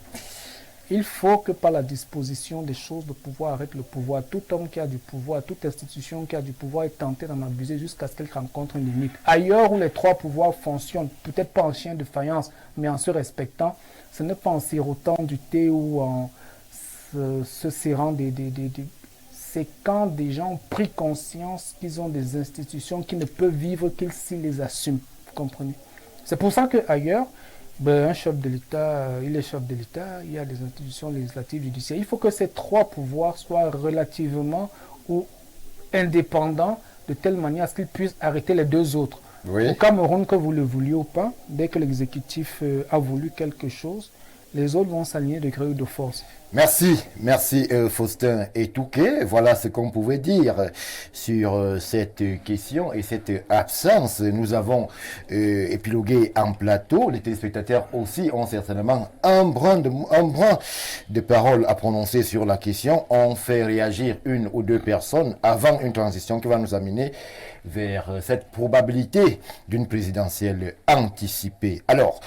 Il faut que par la disposition des choses, le pouvoir arrête le pouvoir. Tout homme qui a du pouvoir, toute institution qui a du pouvoir est tenté d'en abuser jusqu'à ce qu'elle rencontre une limite. Ailleurs où les trois pouvoirs fonctionnent, peut-être pas en chien de faïence, mais en se respectant, ce n'est pas en sirotant du thé ou en se serrant c'est quand des gens ont pris conscience qu'ils ont des institutions qui ne peuvent vivre qu'ils s'ils les assument. Vous comprenez? C'est pour ça qu'ailleurs, un chef de l'État, il est chef de l'État, il y a des institutions législatives, judiciaires. Il faut que ces trois pouvoirs soient relativement ou indépendants de telle manière à ce qu'ils puissent arrêter les deux autres. Oui. Au Cameroun, que vous le vouliez ou pas, dès que l'exécutif a voulu quelque chose, les autres vont s'aligner de gré ou de force. Merci Faustin Etouké. Voilà ce qu'on pouvait dire sur cette question et cette absence. Nous avons épilogué en plateau. Les téléspectateurs aussi ont certainement un brin de parole à prononcer sur la question. On fait réagir une ou deux personnes avant une transition qui va nous amener vers cette probabilité d'une présidentielle anticipée. Alors,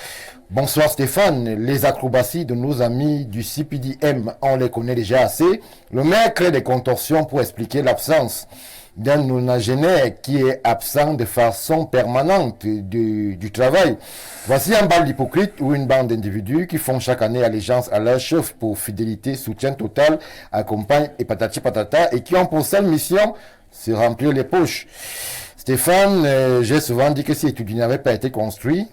bonsoir Stéphane, les acrobaties de nos amis du CPDM, on les connaît déjà assez. Le maire crée des contorsions pour expliquer l'absence d'un nonagénaire qui est absent de façon permanente du travail. Voici un bal d'hypocrites ou une bande d'individus qui font chaque année allégeance à leur chef pour fidélité, soutien total, accompagne et patati patata et qui ont pour seule mission se remplir les poches. Stéphane, j'ai souvent dit que si Étudiant n'avait pas été construit,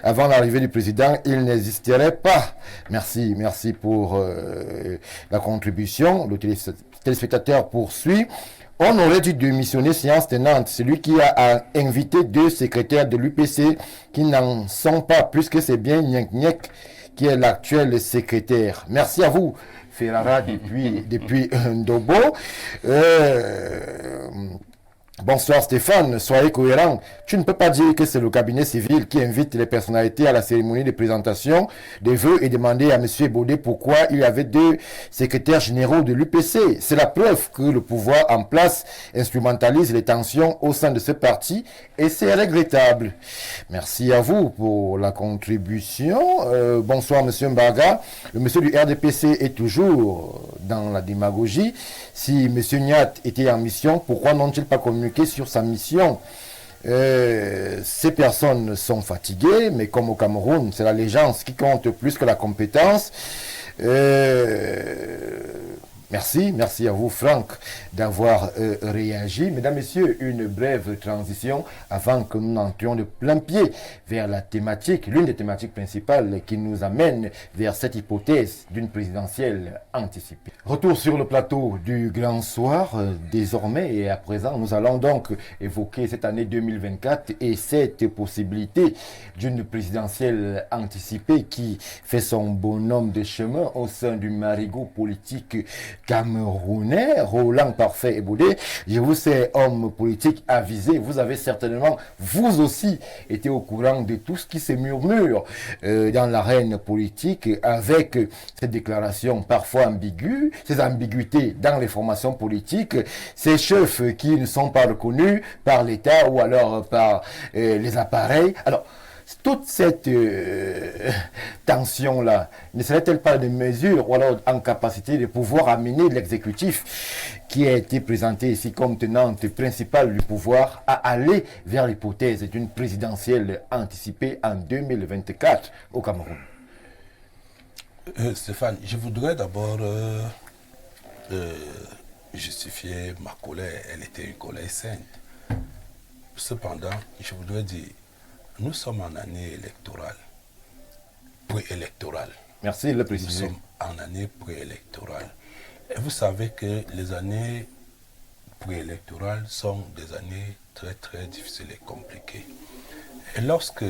avant l'arrivée du président, il n'existerait pas. Merci pour la contribution. Le téléspectateur poursuit. On aurait dû démissionner séance tenante. Celui qui a invité deux secrétaires de l'UPC qui n'en sont pas, plus que c'est bien Nyek Nyek, qui est l'actuel secrétaire. Merci à vous, Ferrara, depuis Ndobo. Bonsoir Stéphane, soyez cohérent. Tu ne peux pas dire que c'est le cabinet civil qui invite les personnalités à la cérémonie de présentation des vœux et demander à M. Ebodé pourquoi il y avait 2 secrétaires généraux de l'UPC. C'est la preuve que le pouvoir en place instrumentalise les tensions au sein de ce parti et c'est regrettable. Merci à vous pour la contribution. Bonsoir M. Mbaga. Le monsieur du RDPC est toujours dans la démagogie. Si M. Niat était en mission, pourquoi n'ont-ils pas communiqué sur sa mission? Ces personnes sont fatiguées, mais comme au Cameroun, c'est l'allégeance qui compte plus que la compétence. Merci à vous Franck d'avoir réagi. Mesdames, Messieurs, une brève transition avant que nous n'entrions de plein pied vers la thématique, l'une des thématiques principales qui nous amène vers cette hypothèse d'une présidentielle anticipée. Retour sur le plateau du Grand Soir, désormais et à présent, nous allons donc évoquer cette année 2024 et cette possibilité d'une présidentielle anticipée qui fait son bonhomme de chemin au sein du marigot politique camerounais. Roland Parfait Ebodé, je vous sais homme politique avisé, vous avez certainement, vous aussi, été au courant de tout ce qui se murmure dans l'arène politique avec ces déclarations parfois ambiguës, ces ambiguïtés dans les formations politiques, ces chefs qui ne sont pas reconnus par l'État ou alors par les appareils. Alors, toute cette tension-là, ne serait-elle pas une mesure ou alors en capacité de pouvoir amener l'exécutif qui a été présenté ici comme tenante principale du pouvoir à aller vers l'hypothèse d'une présidentielle anticipée en 2024 au Cameroun? Stéphane, je voudrais d'abord justifier ma colère. Elle était une colère sainte. Cependant, je voudrais dire, nous sommes en année électorale, préélectorale. Merci de le préciser. Nous sommes en année préélectorale. Et vous savez que les années préélectorales sont des années très très difficiles et compliquées. Et lorsque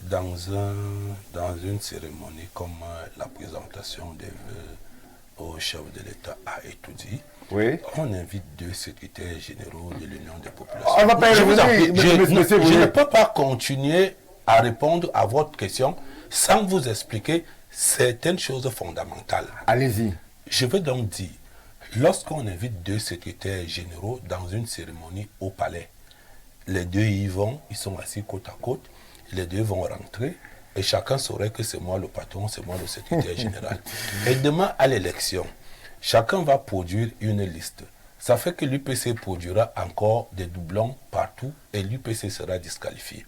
dans une cérémonie comme la présentation des vœux au chef de l'État a été dit, oui, on invite 2 secrétaires généraux de l'Union des populations. On va pas je ne peux peux pas continuer à répondre à votre question sans vous expliquer certaines choses fondamentales. Allez-y. Je veux donc dire, lorsqu'on invite 2 secrétaires généraux dans une cérémonie au palais, les 2 y vont, ils sont assis côte à côte, les 2 vont rentrer et chacun saurait que c'est moi le patron, c'est moi le secrétaire général. Et demain à l'élection, chacun va produire une liste. Ça fait que l'UPC produira encore des doublons partout et l'UPC sera disqualifié.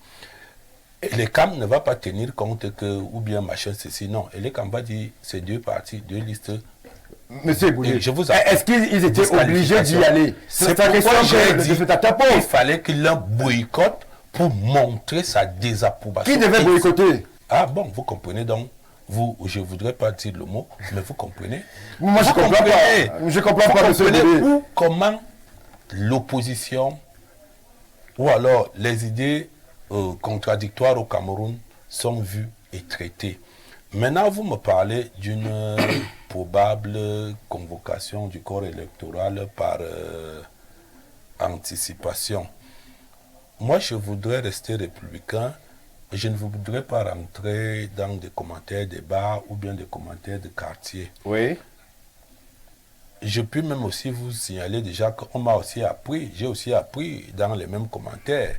Et l'ECAM ne va pas tenir compte que, ou bien machin, ceci, non. Et l'ECAM va dire, c'est 2 partis, 2 listes. Monsieur Boulay, est-ce qu'ils étaient obligés d'y aller? C'est pourquoi j'ai dit qu'il fallait qu'il boycotte pour montrer sa désapprobation. Qui devait boycotter? Ah bon, vous comprenez donc. Je ne voudrais pas dire le mot, mais vous comprenez. Moi, je ne comprends pas. Je comprends pas, monsieur Boulay. Comment l'opposition ou alors les idées contradictoires au Cameroun sont vues et traitées. Maintenant, vous me parlez d'une probable convocation du corps électoral par anticipation. Moi, je voudrais rester républicain. Je ne voudrais pas rentrer dans des commentaires de bar ou bien des commentaires de quartier. Oui. Je peux même aussi vous signaler déjà qu'on m'a aussi appris, j'ai aussi appris dans les mêmes commentaires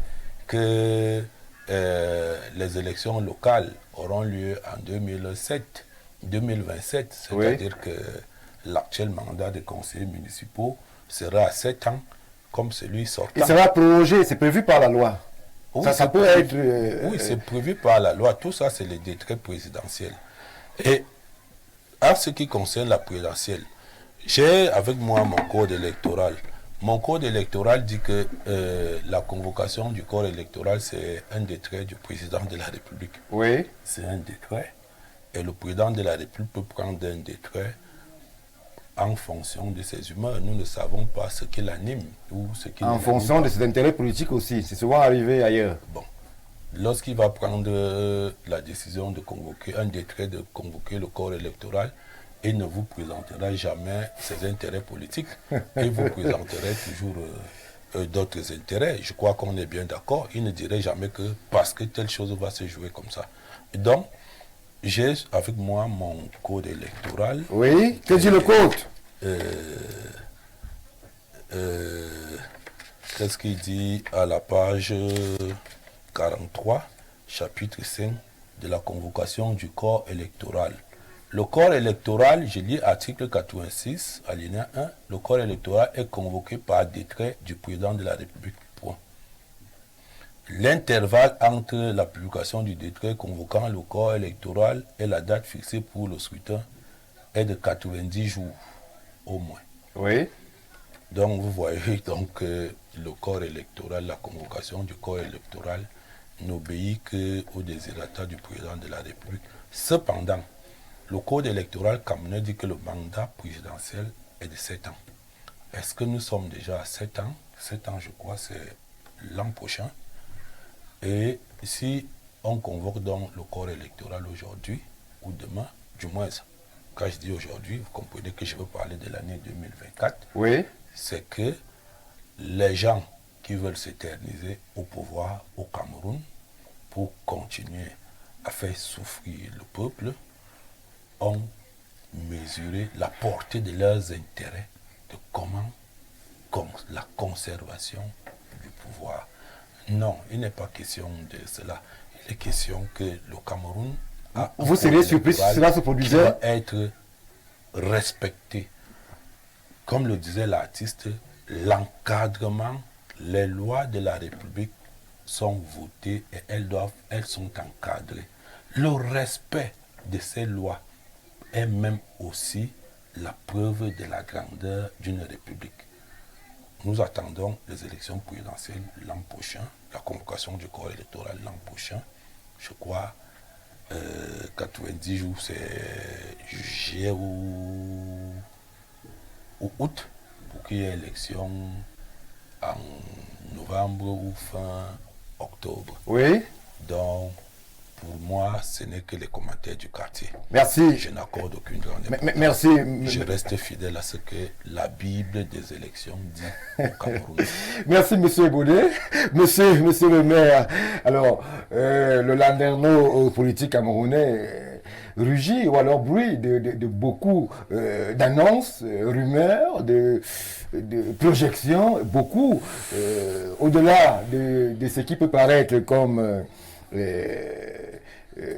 que les élections locales auront lieu en 2027, c'est-à-dire que l'actuel mandat des conseillers municipaux sera à 7 ans comme celui sortant. Il sera prolongé, c'est prévu par la loi. Oui, ça peut être... oui, c'est prévu par la loi. Tout ça, c'est les décrets présidentiels. Et en ce qui concerne la présidentielle, j'ai avec moi mon code électoral. Mon code électoral dit que la convocation du corps électoral, c'est un décret du président de la République. Oui. C'est un décret. Et le président de la République peut prendre un décret en fonction de ses humeurs. Nous ne savons pas ce qui l'anime ou ce qui... En fonction de ses intérêts politiques aussi. C'est souvent arrivé ailleurs. Bon. Lorsqu'il va prendre la décision de convoquer, un décret de convoquer le corps électoral, il ne vous présentera jamais ses intérêts politiques. Il vous présenterait toujours d'autres intérêts. Je crois qu'on est bien d'accord. Il ne dirait jamais que parce que telle chose va se jouer comme ça. Et donc, j'ai avec moi mon code électoral. Oui, que dit le code? Qu'est-ce qu'il dit à la page 43, chapitre 5 de la convocation du corps électoral. Le corps électoral, je lis article 86, alinéa 1, le corps électoral est convoqué par décret du président de la République. Point. L'intervalle entre la publication du décret convoquant le corps électoral et la date fixée pour le scrutin est de 90 jours au moins. Oui. Donc vous voyez donc le corps électoral, la convocation du corps électoral n'obéit qu'au désirata du président de la République. Cependant, le code électoral camerounais dit que le mandat présidentiel est de 7 ans. Est-ce que nous sommes déjà à 7 ans? 7 ans, je crois, c'est l'an prochain. Et si on convoque donc le corps électoral aujourd'hui ou demain, du moins, quand je dis aujourd'hui, vous comprenez que je veux parler de l'année 2024. Oui. C'est que les gens qui veulent s'éterniser au pouvoir au Cameroun pour continuer à faire souffrir le peuple ont mesuré la portée de leurs intérêts, de comment la conservation du pouvoir. Non, il n'est pas question de cela. Il est question que le Cameroun a... Vous seriez surpris si cela se produisait? Doit être respecté. Comme le disait l'artiste, l'encadrement, les lois de la République sont votées et elles sont encadrées. Le respect de ces lois est même aussi la preuve de la grandeur d'une république. Nous attendons les élections présidentielles l'an prochain, la convocation du corps électoral l'an prochain. Je crois 90 jours, c'est juillet ou août, pour qu'il y ait élection en novembre ou fin octobre. Oui. Donc, pour moi, ce n'est que les commentaires du quartier. Merci. Je n'accorde aucune grande importance. Merci. Je reste fidèle à ce que la Bible des élections dit au Cameroun. Merci, monsieur Baudet. Monsieur le maire. Alors, le landerneau politique camerounais rugit ou alors bruit de beaucoup d'annonces, rumeurs, de projections, beaucoup, au-delà de ce qui peut paraître comme...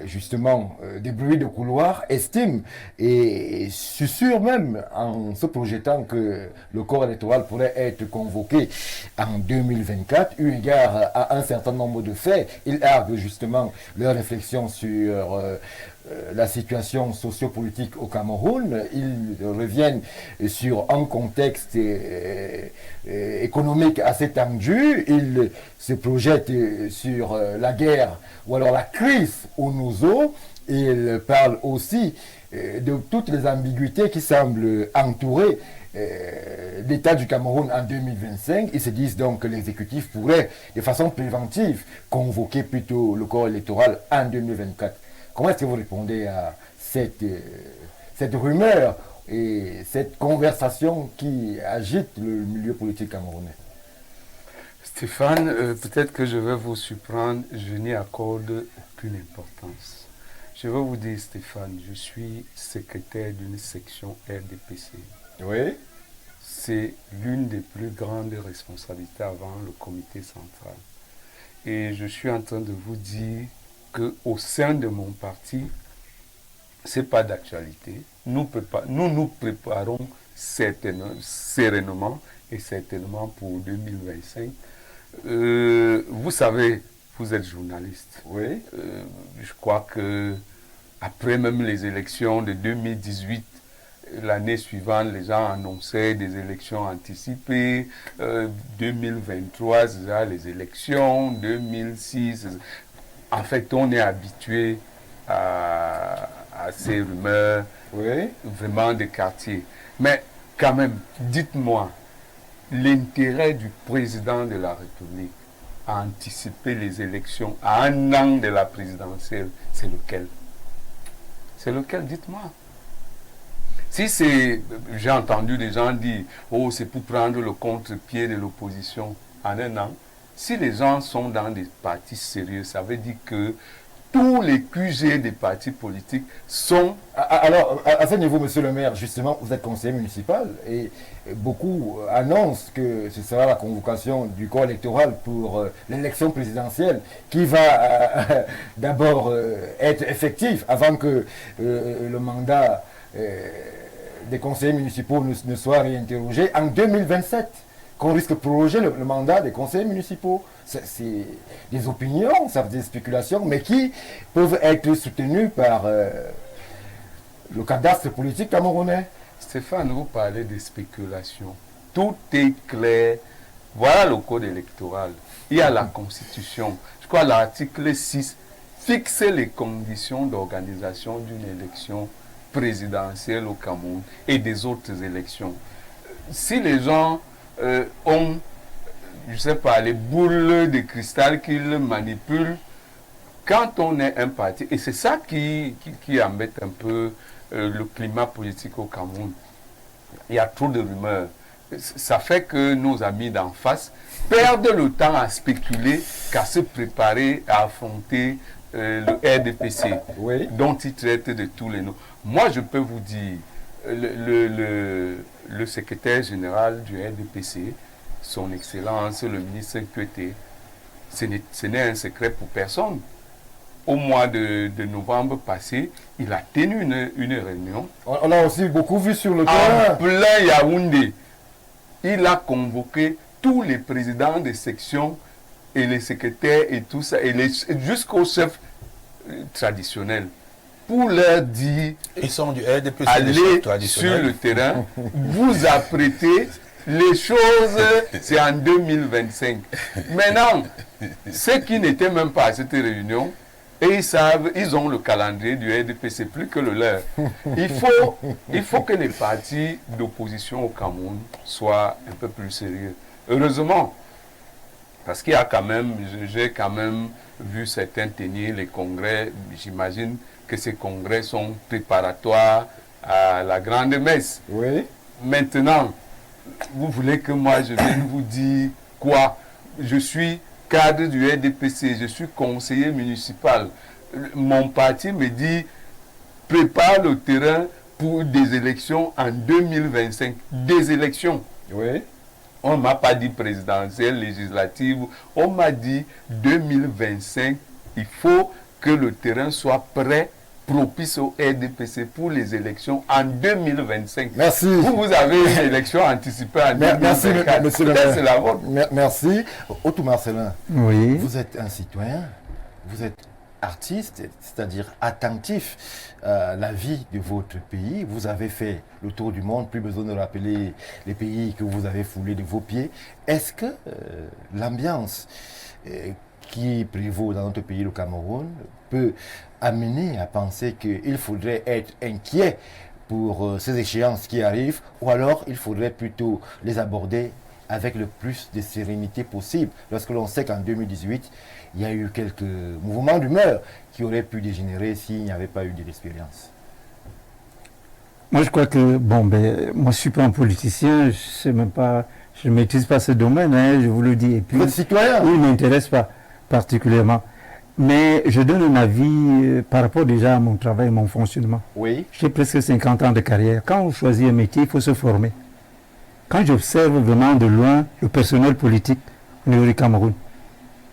justement des bruits de couloir, estime et susurre même en se projetant que le corps électoral pourrait être convoqué en 2024, eu égard à un certain nombre de faits. Ils arguent justement leur réflexion sur la situation sociopolitique au Cameroun. Ils reviennent sur un contexte économique assez tendu. Ils se projettent sur la guerre ou alors la crise au Nouveau. Ils parlent aussi de toutes les ambiguïtés qui semblent entourer l'état du Cameroun en 2025. Ils se disent donc que l'exécutif pourrait, de façon préventive, convoquer plutôt le corps électoral en 2024. Comment est-ce que vous répondez à cette rumeur et cette conversation qui agite le milieu politique camerounais? Stéphane, peut-être que je vais vous surprendre, je n'y accorde aucune importance. Je vais vous dire, Stéphane, je suis secrétaire d'une section RDPC. Oui. C'est l'une des plus grandes responsabilités avant le comité central. Et je suis en train de vous dire qu'au sein de mon parti, ce n'est pas d'actualité. Nous nous préparons sereinement et certainement pour 2025. Vous savez, vous êtes journaliste. Oui. Je crois que après même les élections de 2018, l'année suivante, les gens annonçaient des élections anticipées. 2023, c'est ça, les élections. 2006. En fait, on est habitué à ces rumeurs, oui, vraiment des quartiers. Mais quand même, dites-moi, l'intérêt du président de la République à anticiper les élections à un an de la présidentielle, c'est lequel? C'est lequel, dites-moi. Si c'est, j'ai entendu des gens dire, oh, c'est pour prendre le contre-pied de l'opposition en un an. Si les gens sont dans des partis sérieux, ça veut dire que tous les QG des partis politiques sont... Alors, à ce niveau, monsieur le maire, justement, vous êtes conseiller municipal et beaucoup annoncent que ce sera la convocation du corps électoral pour l'élection présidentielle qui va d'abord être effectif avant que le mandat des conseillers municipaux ne soit réinterrogé en 2027. Qu'on risque de prolonger le mandat des conseillers municipaux. C'est des opinions, ça des spéculations, mais qui peuvent être soutenues par le cadastre politique camerounais. Stéphane, vous parlez de spéculation. Tout est clair. Voilà le code électoral. Il y a la Constitution. Je crois que l'article 6 fixe les conditions d'organisation d'une élection présidentielle au Cameroun et des autres élections. Si les gens ont, je ne sais pas, les boules de cristal qu'ils manipulent, quand on est un parti, et c'est ça qui embête un peu le climat politique au Cameroun, il y a trop de rumeurs. Ça fait que nos amis d'en face perdent le temps à spéculer qu'à se préparer à affronter le RDPC, oui, dont ils traitent de tous les noms. Moi, je peux vous dire, le secrétaire général du RDPC, son Excellence, le ministre Nkwete, ce n'est un secret pour personne. Au mois de novembre passé, il a tenu une réunion. On a aussi beaucoup vu sur le terrain. En plein Yaoundé. Il a convoqué tous les présidents des sections et les secrétaires et tout ça, et jusqu'au chef traditionnel, pour leur dire, ils sont du RDPC, allez sur le terrain, vous apprêtez, les choses, c'est en 2025. Maintenant, ceux qui n'étaient même pas à cette réunion, et ils savent, ils ont le calendrier du RDPC plus que le leur. Il faut que les partis d'opposition au Cameroun soient un peu plus sérieux. Heureusement, parce qu'il y a quand même, j'ai quand même vu certains tenir les congrès, j'imagine que ces congrès sont préparatoires à la grande messe. Oui. Maintenant, vous voulez que moi je vienne vous dire quoi? Je suis cadre du RDPC, je suis conseiller municipal. Mon parti me dit prépare le terrain pour des élections en 2025. Des élections. Oui. On ne m'a pas dit présidentielle, législative, on m'a dit 2025, il faut que le terrain soit prêt, propice au RDPC pour les élections en 2025. Merci. Vous avez une élection anticipée en 2024. Merci, monsieur le maire. C'est la vôtre. Merci. Otto Marcelin, oui. Vous êtes un citoyen, vous êtes artiste, c'est-à-dire attentif à la vie de votre pays. Vous avez fait le tour du monde, plus besoin de rappeler les pays que vous avez foulés de vos pieds. Est-ce que l'ambiance qui prévaut dans notre pays, le Cameroun, peut amener à penser qu'il faudrait être inquiet pour ces échéances qui arrivent, ou alors il faudrait plutôt les aborder avec le plus de sérénité possible, lorsque l'on sait qu'en 2018, il y a eu quelques mouvements d'humeur qui auraient pu dégénérer s'il n'y avait pas eu de l'expérience. Moi, je crois que, moi, je ne suis pas un politicien, je ne maîtrise pas ce domaine, hein, je vous le dis. Et puis, vous êtes citoyen? Oui, il ne m'intéresse pas particulièrement. Mais je donne un avis par rapport déjà à mon travail et mon fonctionnement. Oui. J'ai presque 50 ans de carrière. Quand on choisit un métier, il faut se former. Quand j'observe vraiment de loin le personnel politique au niveau du Cameroun,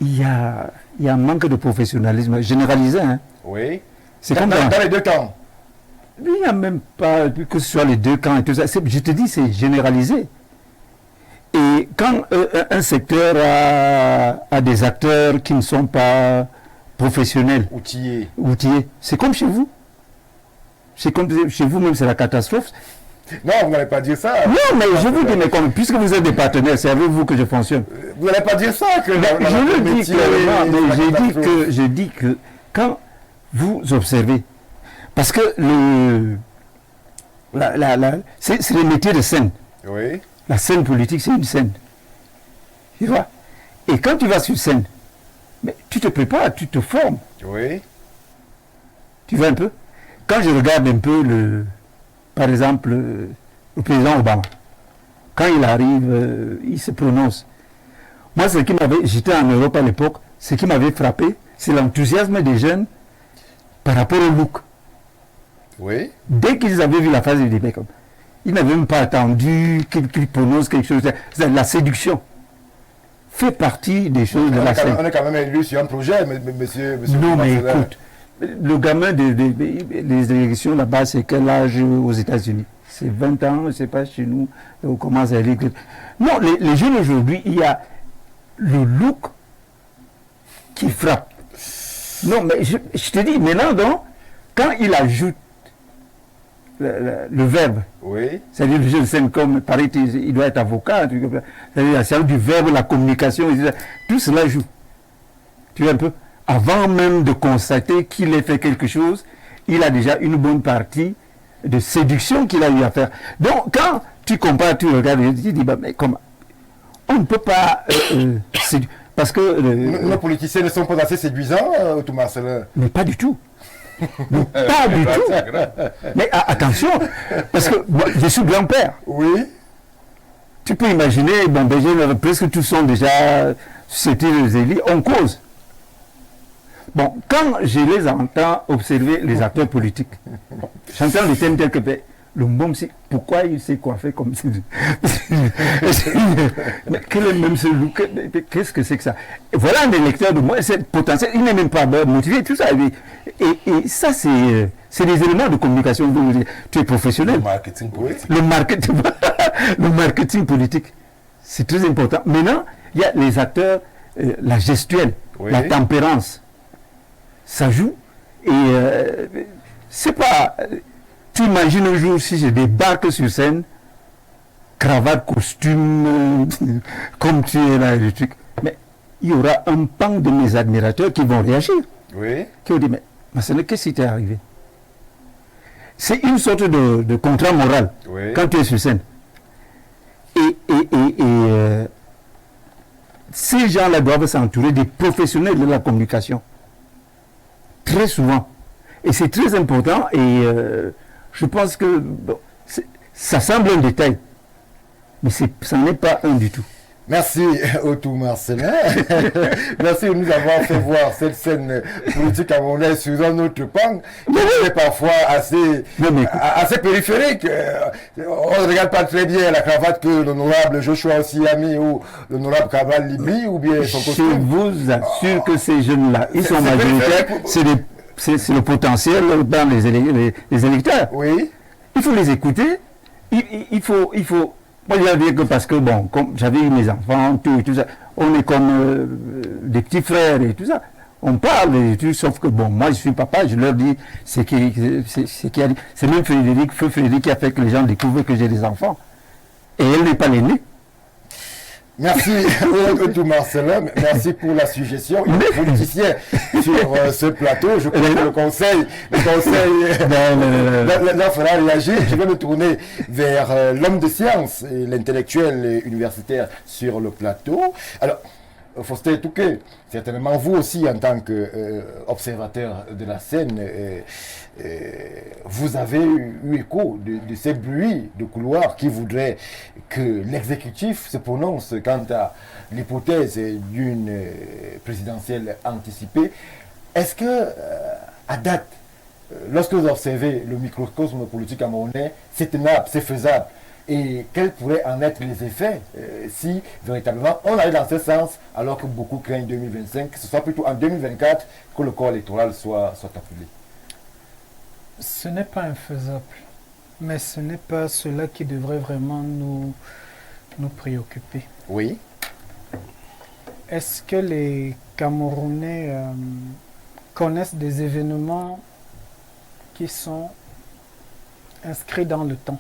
il y a un manque de professionnalisme généralisé. Hein. Oui. C'est dans les deux camps. Il n'y a même pas que ce soit les deux camps et tout ça. Je te dis, c'est généralisé. Et quand un secteur a des acteurs qui ne sont pas professionnels, outillés, c'est comme chez vous. C'est comme chez vous même, c'est la catastrophe. Non, vous n'allez pas dire ça. Non, mais je vous dis, mais puisque vous êtes des partenaires, c'est avec vous que je fonctionne. Vous n'allez pas dire ça. Que je le dis clairement, mais j'ai dit que quand vous observez, parce que c'est le métier de scène. Oui. La scène politique, c'est une scène. Tu vois? Et quand tu vas sur scène, mais tu te prépares, tu te formes. Oui. Tu vois un peu? Quand je regarde un peu par exemple, le président Obama, quand il arrive, il se prononce. Moi, j'étais en Europe à l'époque, ce qui m'avait frappé, c'est l'enthousiasme des jeunes par rapport au look. Oui. Dès qu'ils avaient vu la face, ils disaient comme, ils n'avaient même pas attendu qu'il prononce quelque chose. La séduction fait partie des choses de la scène. On est quand même élu sur un projet, monsieur. Non, mais écoute, le gamin des élections là-bas, c'est quel âge aux États-Unis? C'est 20 ans, je ne sais pas, chez nous, on commence à élire. Non, les jeunes aujourd'hui, il y a le look qui frappe. Non, mais je te dis, maintenant, donc, quand il ajoute le verbe, oui. C'est-à-dire le jeu de scène, comme paraît, il doit être avocat, c'est-à-dire c'est du verbe, la communication, tout cela joue. Tu vois un peu, avant même de constater qu'il ait fait quelque chose, il a déjà une bonne partie de séduction qu'il a eu à faire. Donc, quand tu compares, tu regardes, tu dis, bah, mais comment? On ne peut pas parce que nos politiciens ne sont pas assez séduisants, Thomas. Mais pas du tout. Pas du tout. Mais attention, parce que moi, je suis grand-père. Oui. Tu peux imaginer, bon, presque tous sont déjà susceptibles les élus, on cause. Bon, quand je les entends observer les acteurs politiques, j'entends des thèmes tels que le Mbomsi, pourquoi il s'est coiffé comme ça? Mais quel est même ce look? Qu'est-ce que c'est que ça? Et voilà un électeur de moi, c'est potentiel, il n'est même pas motivé, tout ça. Et ça, c'est des éléments de communication. Tu es professionnel. Le marketing politique. Le marketing politique, c'est très important. Maintenant, il y a les acteurs, la gestuelle, oui. La tempérance, ça joue. Et c'est pas... Tu imagines un jour si je débarque sur scène, cravate, costume, comme tu es là, le truc. Mais il y aura un pan de mes admirateurs qui vont réagir. Oui. Qui vont dire, mais qu'est-ce qui t'est arrivé? C'est une sorte de contrat moral, oui. Quand tu es sur scène. Et ces gens-là doivent s'entourer des professionnels de la communication. Très souvent. Et c'est très important et... je pense que bon, ça semble un détail, mais ça n'est pas un du tout. Merci, Otto Marcelin. Merci de nous avoir fait voir cette scène politique camerounaise sur un autre pan, qui est parfois assez périphérique. On ne regarde pas très bien la cravate que l'honorable Joshua aussi a mis, ou l'honorable Cabral Libri, ou bien son costume. Je vous assure que ces jeunes-là, ils sont majoritaires, c'est le potentiel dans les électeurs. Oui. Il faut les écouter. Il faut. Moi, je vais dire que parce que, bon, comme j'avais eu mes enfants, tout ça, on est comme des petits frères et tout ça. On parle et tout, sauf que, bon, moi, je suis papa, je leur dis, c'est même Feu Frédéric qui a fait que les gens découvrent que j'ai des enfants. Et elle n'est pas l'aînée. Merci, Otto Marcelin. Merci pour la suggestion. Il est politicien sur ce plateau. Je crois que le conseil la fera réagir. Je vais me tourner vers l'homme de science et l'intellectuel universitaire sur le plateau. Alors, Faustin Touquet, certainement vous aussi en tant qu'observateur de la scène, vous avez eu écho de ces bruits de couloir qui voudraient que l'exécutif se prononce quant à l'hypothèse d'une présidentielle anticipée. Est-ce que, à date, lorsque vous observez le microcosme politique camerounais, c'est tenable, c'est faisable? Et quels pourraient en être les effets si véritablement on allait dans ce sens, alors que beaucoup craignent 2025, que ce soit plutôt en 2024 que le corps électoral soit appelé? Ce n'est pas infaisable, mais ce n'est pas cela qui devrait vraiment nous préoccuper. Oui. Est-ce que les Camerounais connaissent des événements qui sont inscrits dans le temps?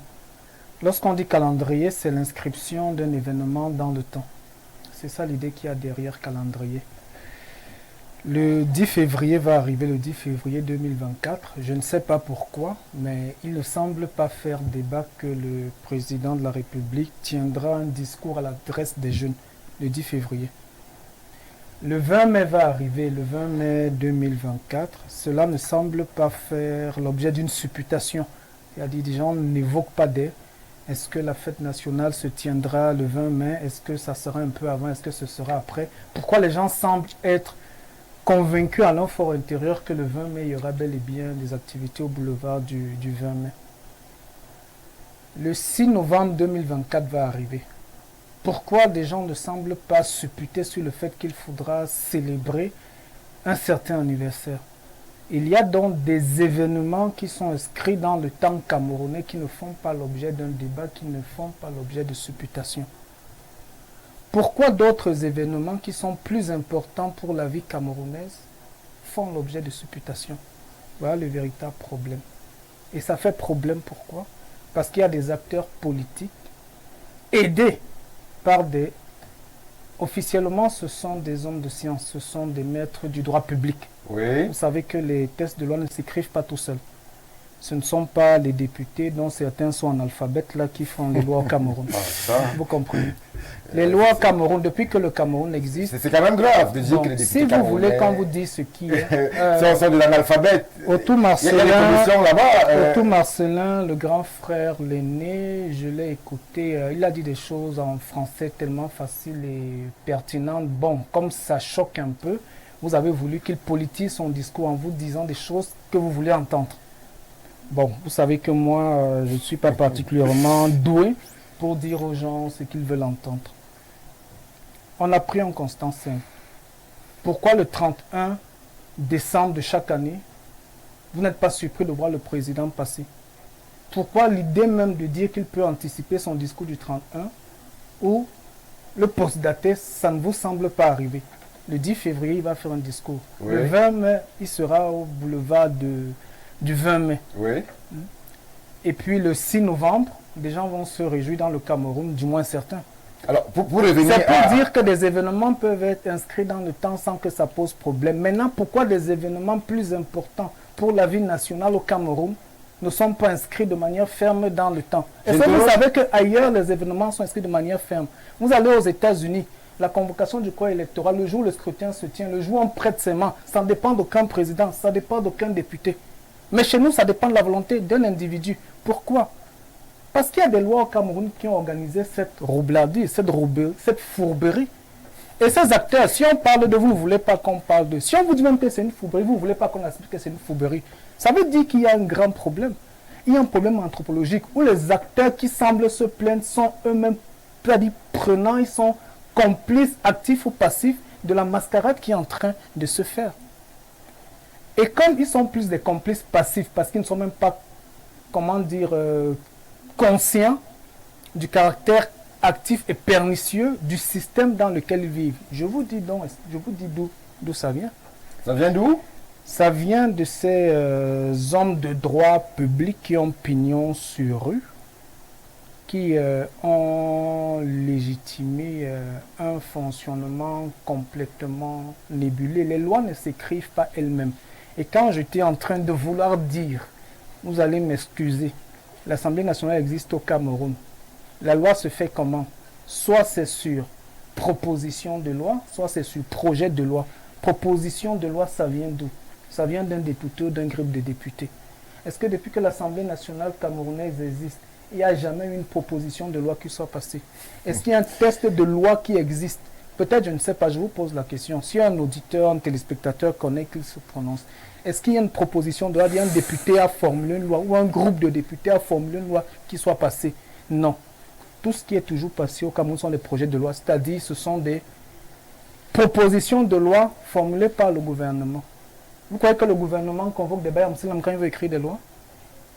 Lorsqu'on dit calendrier, c'est l'inscription d'un événement dans le temps. C'est ça l'idée qu'il y a derrière calendrier. Le 10 février va arriver, le 10 février 2024. Je ne sais pas pourquoi, mais il ne semble pas faire débat que le président de la République tiendra un discours à l'adresse des jeunes le 10 février. Le 20 mai va arriver, le 20 mai 2024. Cela ne semble pas faire l'objet d'une supputation Il a dit des gens n'évoquent pas d'air. Est-ce que la fête nationale se tiendra le 20 mai? Est-ce que ça sera un peu avant? Est-ce que ce sera après? Pourquoi les gens semblent être convaincus à leur fort intérieur que le 20 mai, il y aura bel et bien des activités au boulevard du 20 mai? Le 6 novembre 2024 va arriver. Pourquoi des gens ne semblent pas supputer sur le fait qu'il faudra célébrer un certain anniversaire? Il y a donc des événements qui sont inscrits dans le temps camerounais qui ne font pas l'objet d'un débat, qui ne font pas l'objet de supputation. Pourquoi d'autres événements qui sont plus importants pour la vie camerounaise font l'objet de supputation? Voilà le véritable problème. Et ça fait problème pourquoi? Parce qu'il y a des acteurs politiques aidés par des... Officiellement, ce sont des hommes de science, ce sont des maîtres du droit public. Oui. Vous savez que les textes de loi ne s'écrivent pas tout seuls. Ce ne sont pas les députés, dont certains sont analphabètes, là, qui font les lois au Cameroun. Vous comprenez? Les lois au Cameroun, depuis que le Cameroun existe... C'est quand même grave de dire que les députés si vous voulez qu'on vous dise ce qui est... c'est de l'analphabète. Autour Il y a des commissions là-bas. Autour Marcelin, le grand frère, l'aîné, je l'ai écouté, il a dit des choses en français tellement faciles et pertinentes. Bon, comme ça choque un peu, vous avez voulu qu'il politise son discours en vous disant des choses que vous voulez entendre. Bon, vous savez que moi, je ne suis pas particulièrement doué pour dire aux gens ce qu'ils veulent entendre. On a pris un constant simple. Pourquoi le 31 décembre de chaque année, vous n'êtes pas surpris de voir le président passer? Pourquoi l'idée même de dire qu'il peut anticiper son discours du 31 ou le postdater, ça ne vous semble pas arriver? Le 10 février, il va faire un discours. Oui. Le 20 mai, il sera au boulevard du 20 mai. Oui. Et puis le 6 novembre, des gens vont se réjouir dans le Cameroun, du moins certains. Alors, pour revenir c'est pour dire que des événements peuvent être inscrits dans le temps sans que ça pose problème. Maintenant, pourquoi des événements plus importants pour la vie nationale au Cameroun ne sont pas inscrits de manière ferme dans le temps? Est-ce que vous savez qu'ailleurs, les événements sont inscrits de manière ferme? Vous allez aux États-Unis, la convocation du corps électoral, le jour où le scrutin se tient, le jour où on prête ses mains, ça ne dépend d'aucun président, ça ne dépend d'aucun député. Mais chez nous, ça dépend de la volonté d'un individu. Pourquoi? Parce qu'il y a des lois au Cameroun qui ont organisé cette roublardie, cette fourberie. Et ces acteurs, si on parle de vous, vous ne voulez pas qu'on parle d'eux. Si on vous dit même que c'est une fourberie, vous ne voulez pas qu'on explique que c'est une fourberie. Ça veut dire qu'il y a un grand problème. Il y a un problème anthropologique où les acteurs qui semblent se plaindre sont eux-mêmes prenants, ils sont complices, actifs ou passifs de la mascarade qui est en train de se faire. Et comme ils sont plus des complices passifs, parce qu'ils ne sont même pas, comment dire, conscients du caractère actif et pernicieux du système dans lequel ils vivent. Je vous dis d'où ça vient. Ça vient d'où? Ça vient de ces hommes de droit public qui ont pignon sur rue, qui ont légitimé un fonctionnement complètement nébuleux. Les lois ne s'écrivent pas elles-mêmes. Et quand j'étais en train de vouloir dire, vous allez m'excuser, l'Assemblée nationale existe au Cameroun. La loi se fait comment? Soit c'est sur proposition de loi, soit c'est sur projet de loi. Proposition de loi, ça vient d'où? Ça vient d'un député ou d'un groupe de députés. Est-ce que depuis que l'Assemblée nationale camerounaise existe, il n'y a jamais eu une proposition de loi qui soit passée? Est-ce qu'il y a un texte de loi qui existe? Peut-être, je ne sais pas, je vous pose la question. Si un auditeur, un téléspectateur connaît, qu'il se prononce. Est-ce qu'il y a une proposition de loi, un député a formulé une loi ou un groupe de députés a formulé une loi qui soit passée? Non. Tout ce qui est toujours passé au Cameroun sont des projets de loi, c'est-à-dire ce sont des propositions de loi formulées par le gouvernement. Vous croyez que le gouvernement convoque des bails quand il veut écrire des lois?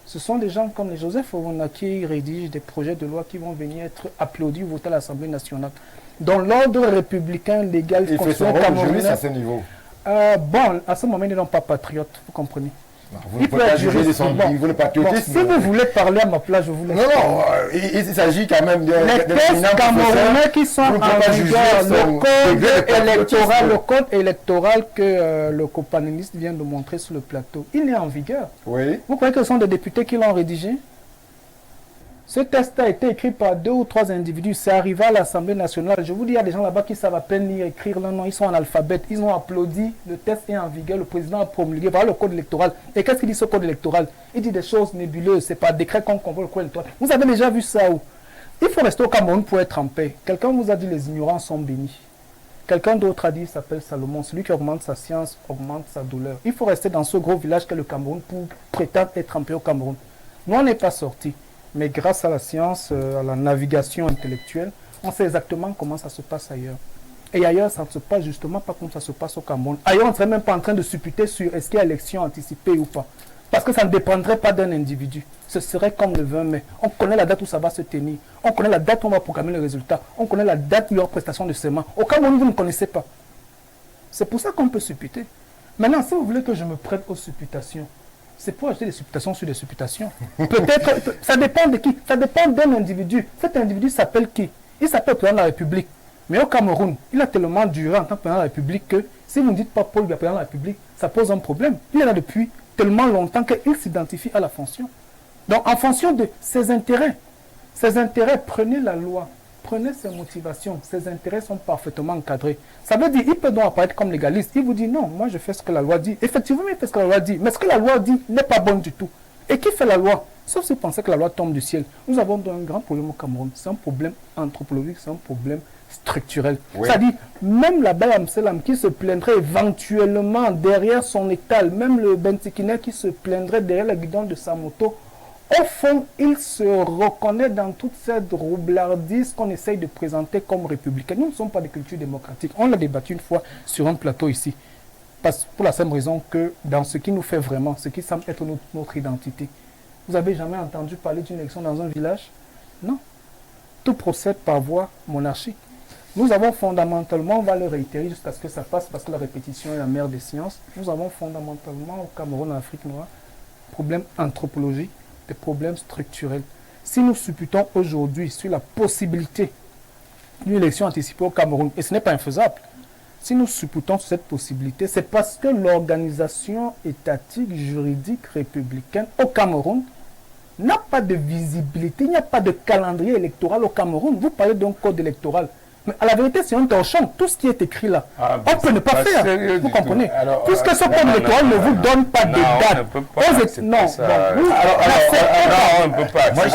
Ce sont des gens comme les Joseph Ovona qui rédigent des projets de loi qui vont venir être applaudis ou votés à l'Assemblée nationale. Dans l'ordre républicain légal constitutionnel camerounais à ce niveau. Bon, à ce moment, ils n'ont pas patriote, vous comprenez. Vous ne pouvez pas juger de son niveau de patriotisme. Si vous voulez parler à ma place, je vous laisse. Non, il s'agit quand même de... Les textes camerounais qui sont en vigueur, le code électoral que le copanéliste vient de montrer sur le plateau, il est en vigueur. Oui. Vous croyez que ce sont des députés qui l'ont rédigé? Ce test a été écrit par 2 ou 3 individus. C'est arrivé à l'Assemblée nationale. Je vous dis, il y a des gens là-bas qui savent à peine lire, écrire leur nom. Ils sont analphabètes. Ils ont applaudi. Le test est en vigueur. Le président a promulgué. Voilà le code électoral. Et qu'est-ce qu'il dit ce code électoral? Il dit des choses nébuleuses. C'est par décret qu'on convoque le code électoral. Vous avez déjà vu ça où? Il faut rester au Cameroun pour être en paix. Quelqu'un vous a dit les ignorants sont bénis. Quelqu'un d'autre a dit, il s'appelle Salomon. Celui qui augmente sa science augmente sa douleur. Il faut rester dans ce gros village qu'est le Cameroun pour prétendre être en paix au Cameroun. Nous, on n'est pas sortis. Mais grâce à la science, à la navigation intellectuelle, on sait exactement comment ça se passe ailleurs. Et ailleurs, ça ne se passe justement pas comme ça se passe au Cameroun. Ailleurs, on ne serait même pas en train de supputer sur est-ce qu'il y a élection anticipée ou pas. Parce que ça ne dépendrait pas d'un individu. Ce serait comme le 20 mai. On connaît la date où ça va se tenir. On connaît la date où on va programmer le résultat. On connaît la date où il y aura prestation de serment. Au Cameroun, vous ne connaissez pas. C'est pour ça qu'on peut supputer. Maintenant, si vous voulez que je me prête aux supputations, c'est pour acheter des supputations sur des supputations. Peut-être, ça dépend de qui? Ça dépend d'un individu. Cet individu s'appelle qui? Il s'appelle président de la République. Mais au Cameroun, il a tellement duré en tant que président de la République que si vous ne dites pas Paul Biya président de la République, ça pose un problème. Il est là depuis tellement longtemps qu'il s'identifie à la fonction. Donc, en fonction de ses intérêts, prenez la loi, prenez ses motivations. Ses intérêts sont parfaitement encadrés. Ça veut dire, il peut donc apparaître comme légaliste. Il vous dit, non, moi je fais ce que la loi dit. Effectivement, il fait ce que la loi dit. Mais ce que la loi dit n'est pas bon du tout. Et qui fait la loi? Sauf si vous pensez que la loi tombe du ciel. Nous avons donc un grand problème au Cameroun. C'est un problème anthropologique, c'est un problème structurel. Oui. C'est-à-dire, même la Baye Amselam qui se plaindrait éventuellement derrière son étal, même le Bentikine qui se plaindrait derrière la guidon de sa moto, au fond, il se reconnaît dans toute cette roublardise qu'on essaye de présenter comme républicaine. Nous ne sommes pas de culture démocratique. On l'a débattu une fois sur un plateau ici. Pour la simple raison que dans ce qui nous fait vraiment, ce qui semble être notre identité. Vous avez jamais entendu parler d'une élection dans un village? Non. Tout procède par voie monarchique. Nous avons fondamentalement, on va le réitérer jusqu'à ce que ça passe parce que la répétition est la mère des sciences. Nous avons fondamentalement au Cameroun, en Afrique noire, problème anthropologique, des problèmes structurels. Si nous supputons aujourd'hui sur la possibilité d'une élection anticipée au Cameroun, et ce n'est pas infaisable, si nous supputons sur cette possibilité, c'est parce que l'organisation étatique, juridique, républicaine au Cameroun n'a pas de visibilité, il n'y a pas de calendrier électoral au Cameroun. Vous parlez d'un code électoral. Mais à la vérité, c'est un torchon. Tout ce qui est écrit là, on peut ne pas faire. Vous comprenez? Puisque ce code électoral ne vous donne pas de date. Non, on ne peut pas. Moi, je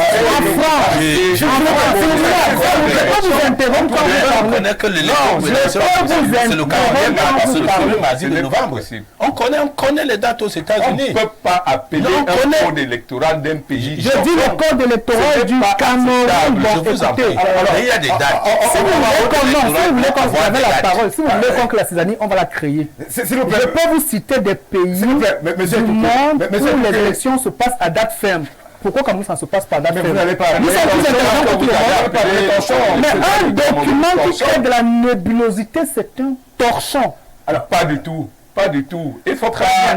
peux vous interrompre quand vous parlez. Que l'élection, c'est le calendrier parce que le 1er de novembre. On connaît les dates aux États-Unis. On ne peut pas appeler un code électoral d'un pays. Je dis le code électoral du Cameroun. Je vous en prie. Il y a des dates. Si vous voulez qu'on avait la parole, si vous voulez qu'on que la Césanie, on va la créer. Je peux vous citer des pays du monde où les élections se passent à date ferme. Pourquoi comme ça ne se passe pas à date ferme? Nous sommes plus intéressants que tout le monde. Mais un document qui crée de la nébulosité, c'est un torchon. Alors pas du tout. Pas du tout. Il ne faut pas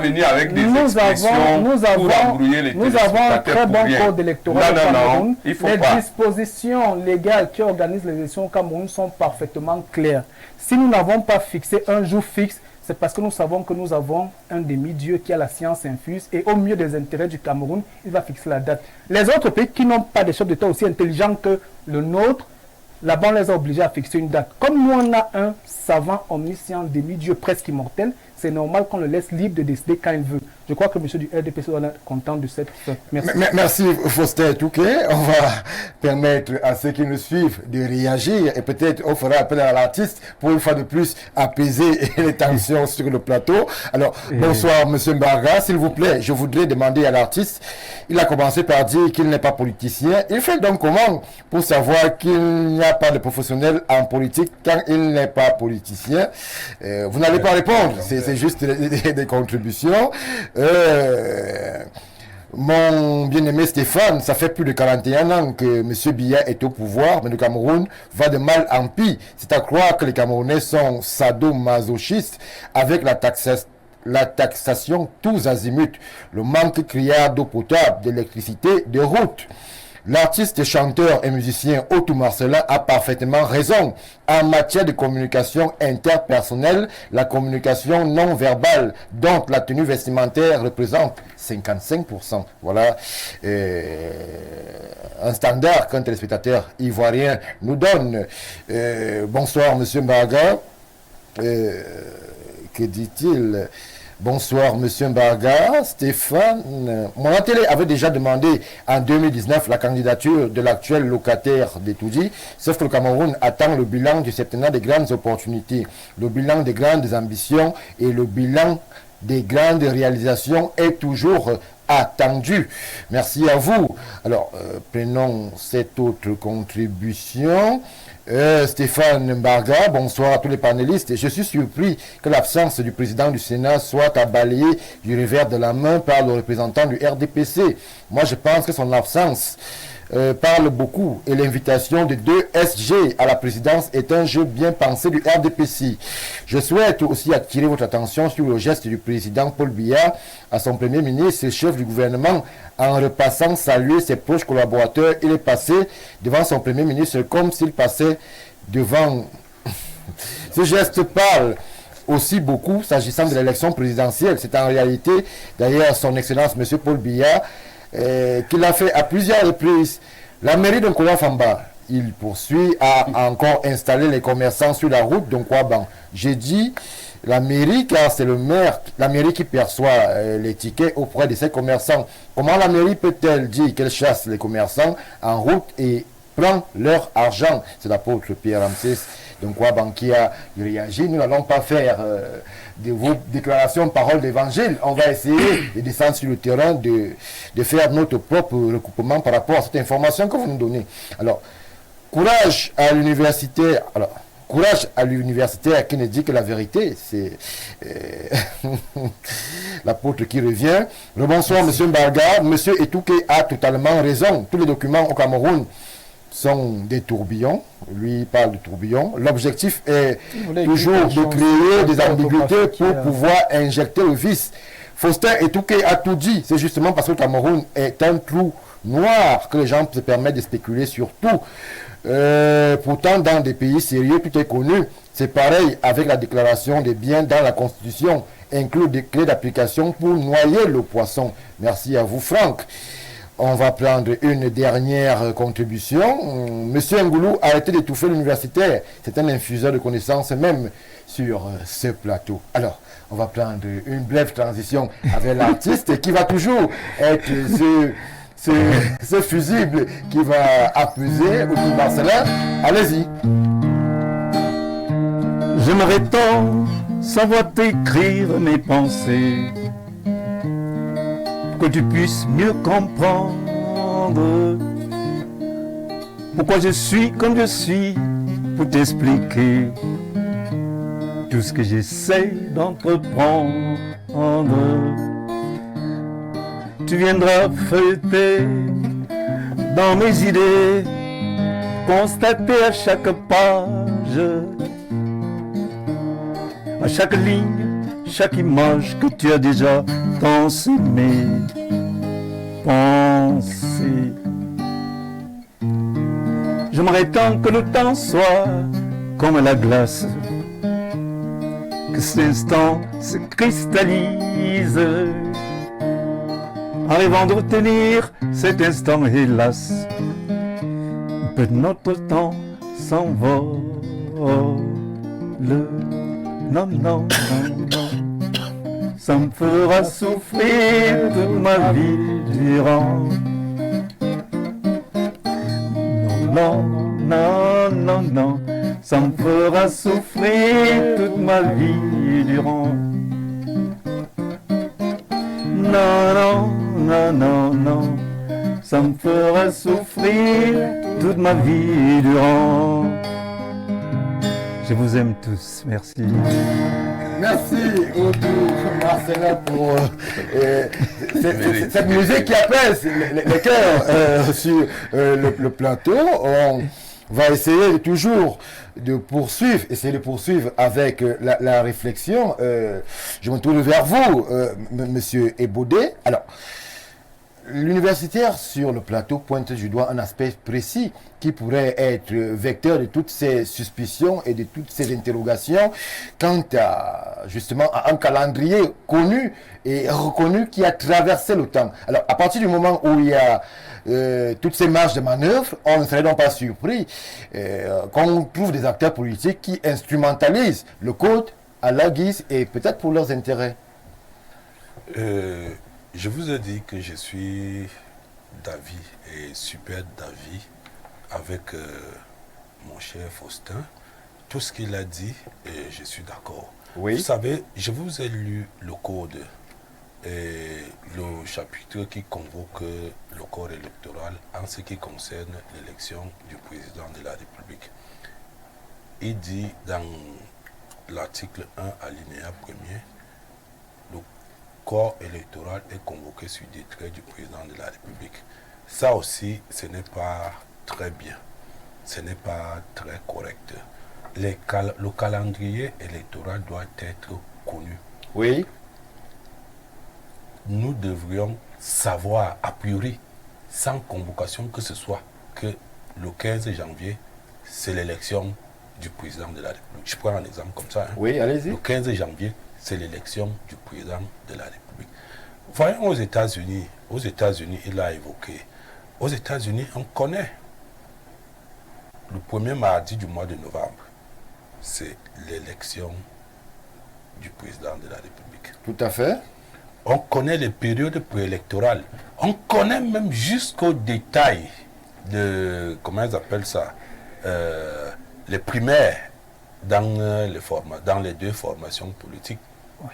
venir avec des expressions pour embrouiller les téléspectateurs. Nous avons un très bon code électoral au Cameroun. Il faut les pas. dispositions légales qui organisent les élections au Cameroun sont parfaitement claires. Si nous n'avons pas fixé un jour fixe, c'est parce que nous savons que nous avons un demi-dieu qui a la science infuse et au mieux des intérêts du Cameroun, il va fixer la date. Les autres pays qui n'ont pas des chefs d'État aussi intelligents que le nôtre, là-bas, on les a obligés à fixer une date. Comme nous, on a un savant omniscient, demi-dieu presque immortel, c'est normal qu'on le laisse libre de décider quand il veut. Je crois que M. du RDPC doit être content de cette fin. Merci. Merci Faustin Touquet. On va permettre à ceux qui nous suivent de réagir et peut-être on fera appel à l'artiste pour une fois de plus apaiser les tensions sur le plateau. Alors, bonsoir M. Mbarga. S'il vous plaît, je voudrais demander à l'artiste, il a commencé par dire qu'il n'est pas politicien. Il fait donc comment pour savoir qu'il n'y a pas de professionnel en politique quand il n'est pas politicien? Vous n'allez pas répondre, c'est juste des contributions. Mon bien-aimé Stéphane, ça fait plus de 41 ans que M. Biya est au pouvoir, mais le Cameroun va de mal en pis. C'est à croire que les Camerounais sont sadomasochistes avec la taxation tous azimuts, le manque criard d'eau potable, d'électricité, de routes. L'artiste, chanteur et musicien Otto Marcellin a parfaitement raison. En matière de communication interpersonnelle, la communication non verbale, dont la tenue vestimentaire représente 55%. Voilà un standard qu'un téléspectateur ivoirien nous donne. Bonsoir, Monsieur Mbaga. Que dit-il? Bonsoir, Monsieur Mbaga. Stéphane, mon télé avait déjà demandé en 2019 la candidature de l'actuel locataire d'Etoudi, sauf que le Cameroun attend le bilan du septennat des grandes opportunités, le bilan des grandes ambitions et le bilan des grandes réalisations est toujours attendu. Merci à vous. Alors, prenons cette autre contribution. Stéphane Mbarga, bonsoir à tous les panélistes. Je suis surpris que l'absence du président du Sénat soit à balayer du revers de la main par le représentant du RDPC. Moi, je pense que son absence parle beaucoup et l'invitation de 2 SG à la présidence est un jeu bien pensé du RDPC. Je souhaite aussi attirer votre attention sur le geste du président Paul Biya à son premier ministre et chef du gouvernement en repassant saluer ses proches collaborateurs. Il est passé devant son premier ministre comme s'il passait devant... Ce geste parle aussi beaucoup s'agissant de l'élection présidentielle. C'est en réalité d'ailleurs son excellence M. Paul Biya qu'il a fait à plusieurs reprises. La mairie de Nkola-Famba, il poursuit à encore installer les commerçants sur la route de Nkwaban. J'ai dit la mairie car c'est le maire, la mairie qui perçoit les tickets auprès de ces commerçants. Comment la mairie peut-elle dire qu'elle chasse les commerçants en route et prend leur argent? C'est l'apôtre Pierre Ramsès donc Nkwaban qui a réagi. Nous n'allons pas faire de vos déclarations, paroles d'évangile. On va essayer de descendre sur le terrain, de faire notre propre recoupement par rapport à cette information que vous nous donnez. Alors, courage à l'universitaire. Alors, courage à l'universitaire qui ne dit que la vérité. C'est l'apôtre qui revient. Bonsoir, Monsieur Mbarga. Monsieur Etouké a totalement raison. Tous les documents au Cameroun sont des tourbillons. Lui parle de tourbillons. L'objectif est toujours de créer des ambiguïtés pour pouvoir injecter le vice. Faustin Etouké a tout dit. C'est justement parce que le Cameroun est un trou noir que les gens se permettent de spéculer sur tout. Pourtant, dans des pays sérieux, tout est connu. C'est pareil avec la déclaration des biens dans la Constitution, inclut des clés d'application pour noyer le poisson. Merci à vous, Franck. On va prendre une dernière contribution. Monsieur Ngoulou, arrêtez d'étouffer l'universitaire. C'est un infuseur de connaissances même sur ce plateau. Alors, on va prendre une brève transition avec l'artiste qui va toujours être ce fusible qui va apaiser Otto Marcellin. Allez-y. J'aimerais tant savoir t'écrire mes pensées, pour que tu puisses mieux comprendre pourquoi je suis comme je suis, pour t'expliquer tout ce que j'essaie d'entreprendre. Tu viendras feuilleter dans mes idées, constater à chaque page, à chaque ligne, chaque image que tu as déjà tant aimé, pensé. J'aimerais tant que le temps soit comme la glace, que cet instant se cristallise, en rêvant de retenir cet instant, hélas, un peu de notre temps s'envole. Non, non, non, non, ça me fera souffrir toute ma vie durant. Non, non, non, non, ça me fera souffrir toute ma vie durant. Non, non, non, non, non, ça me fera souffrir toute ma vie durant. Je vous aime tous, merci. Merci Otto Marcellin pour cette musique qui apaise les cœurs sur le plateau. On va essayer toujours de poursuivre, avec la réflexion. Je me tourne vers vous, Monsieur Ebodé. Alors, L'universitaire sur le plateau pointe du doigt un aspect précis qui pourrait être vecteur de toutes ces suspicions et de toutes ces interrogations quant à, justement, à un calendrier connu et reconnu qui a traversé le temps. Alors, à partir du moment où il y a toutes ces marges de manœuvre, on ne serait donc pas surpris qu'on trouve des acteurs politiques qui instrumentalisent le code à leur guise et peut-être pour leurs intérêts. Je vous ai dit que je suis d'avis et super d'avis avec mon cher Faustin. Tout ce qu'il a dit, je suis d'accord. Oui. Vous savez, je vous ai lu le code et le chapitre qui convoque le corps électoral en ce qui concerne l'élection du président de la République. Il dit dans l'article 1, alinéa 1er, le corps électoral est convoqué sur décret du président de la République. Ça aussi, ce n'est pas très bien. Ce n'est pas très correct. Le calendrier électoral doit être connu. Oui. Nous devrions savoir, a priori, sans convocation que ce soit, que le 15 janvier, c'est l'élection du président de la République. Je prends un exemple comme ça. Oui, allez-y. Le 15 janvier, c'est l'élection du président de la République. Voyons aux États-Unis, il l'a évoqué. Aux États-Unis, on connaît le premier mardi du mois de novembre, c'est l'élection du président de la République. Tout à fait. On connaît les périodes préélectorales. On connaît même jusqu'au détail de, comment ils appellent ça, les primaires dans les deux formations politiques. Oui.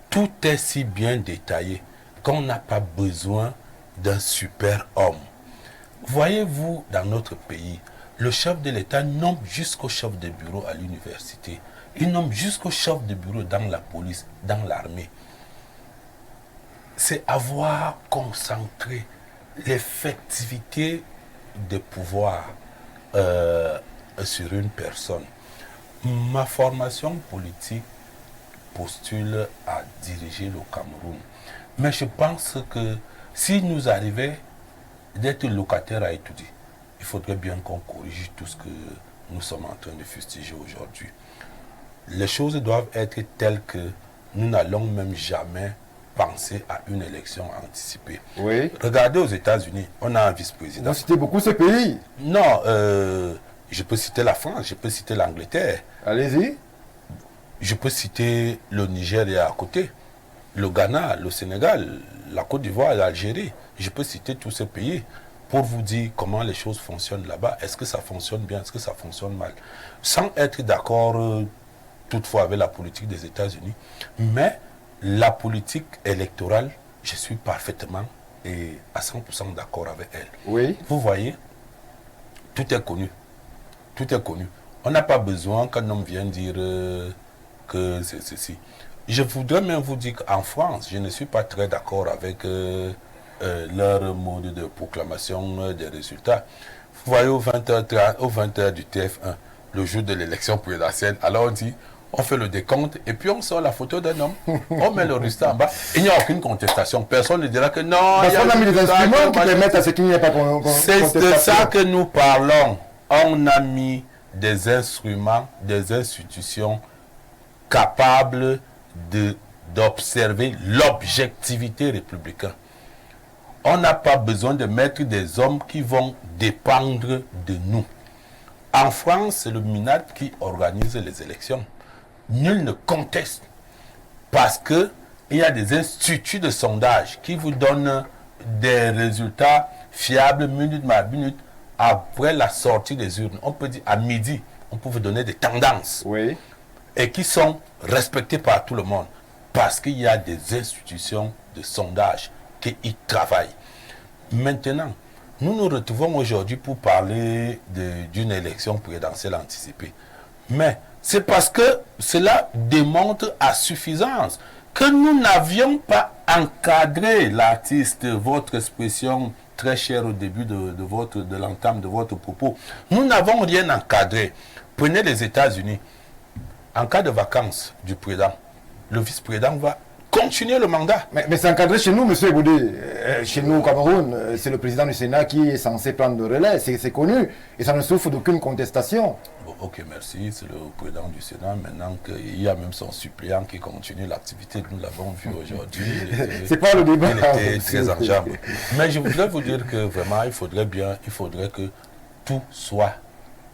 Tout est si bien détaillé qu'on n'a pas besoin d'un super homme. Voyez-vous, dans notre pays, le chef de l'État nomme jusqu'au chef de bureau à l'université. Il nomme jusqu'au chef de bureau dans la police, dans l'armée. C'est avoir concentré l'effectivité des pouvoirs sur une personne. Ma formation politique postule à diriger le Cameroun. Mais je pense que si nous arrivons d'être locataires à étudier, il faudrait bien qu'on corrige tout ce que nous sommes en train de fustiger aujourd'hui. Les choses doivent être telles que nous n'allons même jamais penser à une élection anticipée. Oui. Regardez aux États-Unis, on a un vice-président. Vous citez beaucoup ces pays. Non, je peux citer la France, je peux citer l'Angleterre. Allez-y. Je peux citer le Nigeria à côté, le Ghana, le Sénégal, la Côte d'Ivoire, l'Algérie. Je peux citer tous ces pays pour vous dire comment les choses fonctionnent là-bas. Est-ce que ça fonctionne bien, est-ce que ça fonctionne mal? Sans être d'accord toutefois avec la politique des États-Unis, mais la politique électorale, je suis parfaitement et à 100% d'accord avec elle. Oui. Vous voyez, tout est connu. Tout est connu. On n'a pas besoin qu'un homme vienne dire que c'est ceci. Je voudrais même vous dire qu'en France, je ne suis pas très d'accord avec leur mode de proclamation des résultats. Vous voyez au 20h du TF1, le jour de l'élection présidentielle, alors on dit, on fait le décompte et puis on sort la photo d'un homme, on met le résultat en bas. Il n'y a aucune contestation. Personne ne dira que non. Parce qu'on a mis des instruments qui permettent à ce qu'il n'y ait pas contestation. C'est de ça que nous parlons. On a mis des instruments, des institutions capables d'observer l'objectivité républicaine. On n'a pas besoin de mettre des hommes qui vont dépendre de nous. En France, c'est le MINAT qui organise les élections. Nul ne conteste parce qu'il y a des instituts de sondage qui vous donnent des résultats fiables minute par minute après la sortie des urnes. On peut dire à midi, on peut vous donner des tendances. Oui. Et qui sont respectées par tout le monde parce qu'il y a des institutions de sondage qui y travaillent. Maintenant, nous nous retrouvons aujourd'hui pour parler d'une élection présidentielle anticipée. Mais c'est parce que cela démontre à suffisance que nous n'avions pas encadré l'artiste, votre expression très chère au début de l'entame de votre propos. Nous n'avons rien encadré. Prenez les États-Unis. En cas de vacances du président, le vice-président va continuer le mandat. Mais c'est encadré chez nous, monsieur Boudé. Chez nous au Cameroun, c'est le président du Sénat qui est censé prendre le relais. C'est connu. Et ça ne souffre d'aucune contestation. Bon, ok, merci. C'est le président du Sénat. Maintenant qu'il y a même son suppléant qui continue l'activité que nous l'avons vu aujourd'hui. C'est pas le débat. Il était très en jambe. Mais je voudrais vous dire que vraiment, il faudrait que tout soit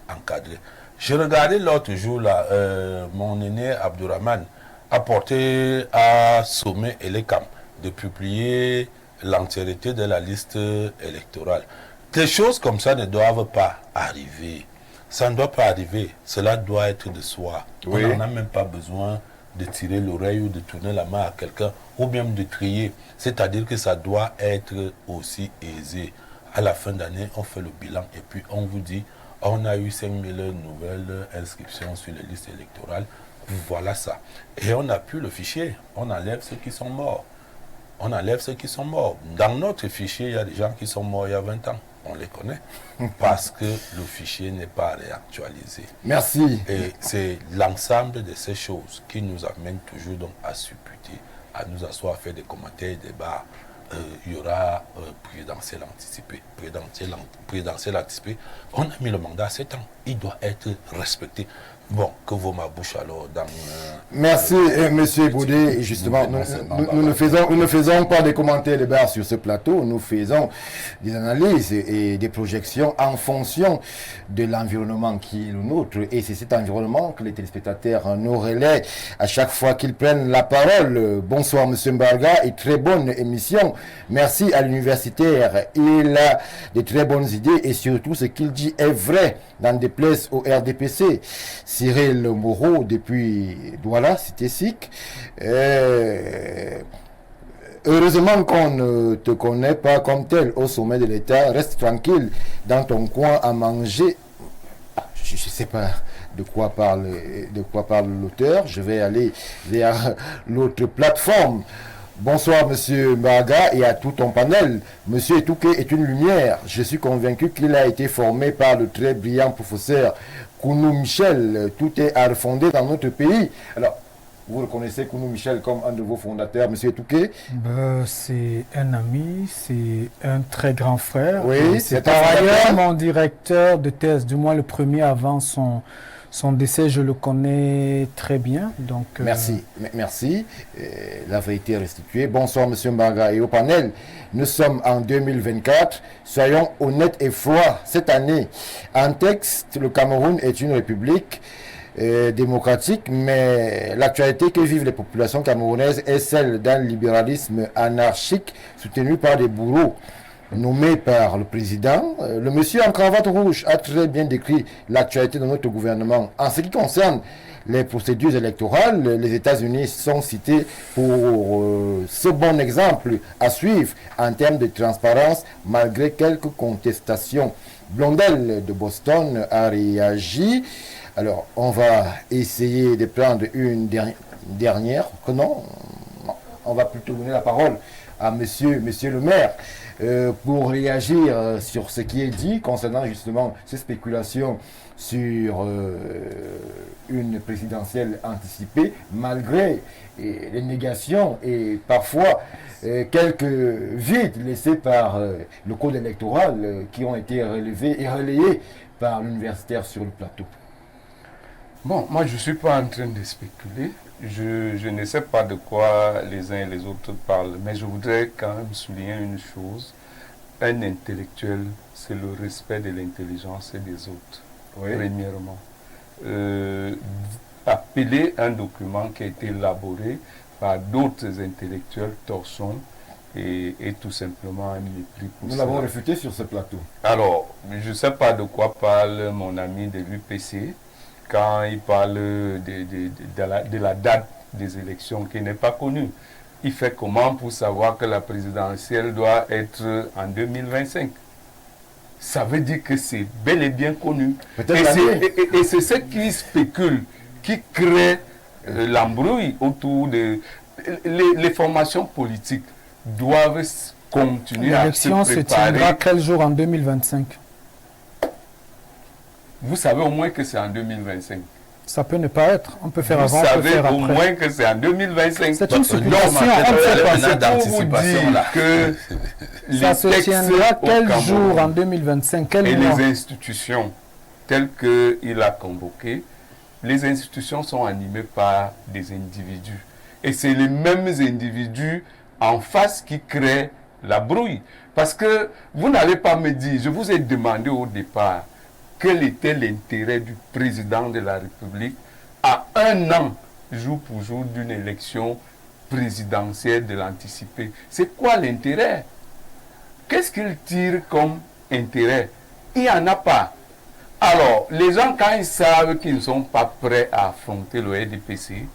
encadré. Je regardais l'autre jour, là, mon aîné Abdourahmane à Sommet et les camps de publier l'entièreté de la liste électorale. Des choses comme ça ne doivent pas arriver. Ça ne doit pas arriver. Cela doit être de soi. Oui. On n'en a même pas besoin de tirer l'oreille ou de tourner la main à quelqu'un ou même de crier. C'est-à-dire que ça doit être aussi aisé. À la fin d'année, on fait le bilan et puis on vous dit on a eu 5000 nouvelles inscriptions sur les listes électorales. Voilà ça. Et on n'a plus le fichier. On enlève ceux qui sont morts. On enlève ceux qui sont morts. Dans notre fichier, il y a des gens qui sont morts il y a 20 ans. On les connaît. Parce que le fichier n'est pas réactualisé. Merci. Et c'est l'ensemble de ces choses qui nous amènent toujours donc à supputer, à nous asseoir, à faire des commentaires, des débats. Il y aura présidentiel anticipé. Présidentiel anticipé. On a mis le mandat à 7 ans. Il doit être respecté. Bon, que vaut ma bouche alors dans... Merci, monsieur Boudé. Justement, nous ne faisons pas des commentaires de base sur ce plateau. Nous faisons des analyses et des projections en fonction de l'environnement qui est le nôtre. Et c'est cet environnement que les téléspectateurs nous relaient à chaque fois qu'ils prennent la parole. Bonsoir, monsieur Mbarga, et très bonne émission. Merci à l'universitaire. Il a de très bonnes idées et surtout ce qu'il dit est vrai, dans des places au RDPC. Cyril Moreau depuis Douala, cité SIC. Heureusement qu'on ne te connaît pas comme tel au sommet de l'État. Reste tranquille dans ton coin à manger. Je ne sais pas de quoi parle l'auteur. Je vais aller vers l'autre plateforme. Bonsoir Monsieur Mbaga et à tout ton panel. Monsieur Etouké est une lumière. Je suis convaincu qu'il a été formé par le très brillant professeur Kounou Michel. Tout est à refonder dans notre pays. Alors, vous reconnaissez Kounou Michel comme un de vos fondateurs, Monsieur Etouké? C'est un ami, c'est un très grand frère. Oui, c'est par ailleurs mon directeur de thèse, du moins le premier avant son décès, je le connais très bien. Donc, Merci. La vérité est restituée. Bonsoir, Monsieur Mbaga et au panel. Nous sommes en 2024. Soyons honnêtes et froids. Cette année, en texte, le Cameroun est une république démocratique, mais l'actualité que vivent les populations camerounaises est celle d'un libéralisme anarchique soutenu par des bourreaux nommé par le président. Le monsieur en cravate rouge a très bien décrit l'actualité de notre gouvernement. En ce qui concerne les procédures électorales, les États-Unis sont cités pour ce bon exemple à suivre en termes de transparence, malgré quelques contestations. Blondel de Boston a réagi. Alors, on va essayer de prendre une dernière. Non, on va plutôt donner la parole à monsieur le maire. Pour réagir sur ce qui est dit concernant justement ces spéculations sur une présidentielle anticipée, malgré les négations et parfois quelques vides laissés par le code électoral qui ont été relevés et relayés par l'universitaire sur le plateau. Bon, moi je ne suis pas en train de spéculer. Je ne sais pas de quoi les uns et les autres parlent, mais je voudrais quand même souligner une chose. Un intellectuel, c'est le respect de l'intelligence des autres, premièrement. Appeler un document qui a été élaboré par d'autres intellectuels torchons et tout simplement un mépris pour Nous l'avons réfuté sur ce plateau. Alors, je ne sais pas de quoi parle mon ami de l'UPC quand il parle de la date des élections qui n'est pas connue. Il fait comment pour savoir que la présidentielle doit être en 2025? Ça veut dire que c'est bel et bien connu. Et c'est ce qui spécule, qui crée l'embrouille autour de... Les formations politiques doivent continuer à se préparer. L'élection se tiendra quel jour en 2025? Vous savez au moins que c'est en 2025. Ça peut ne pas être. On peut faire Vous avant, on peut savez faire au après. moins que c'est en 2025. C'est une supposition, Donc, on ne sait pas. c'est pour vous dire que Ça se tiendra quel jour en 2025, quel et mois? les institutions telles qu'il a convoquées, les institutions sont animées par des individus. Et c'est les mêmes individus en face qui créent la brouille. Parce que vous n'allez pas me dire, je vous ai demandé au départ, quel était l'intérêt du président de la République à 1 an, jour pour jour, d'une élection présidentielle de l'anticiper. C'est quoi l'intérêt? Qu'est-ce qu'il tire comme intérêt? Il n'y en a pas. Alors, les gens, quand ils savent qu'ils ne sont pas prêts à affronter le RDPC,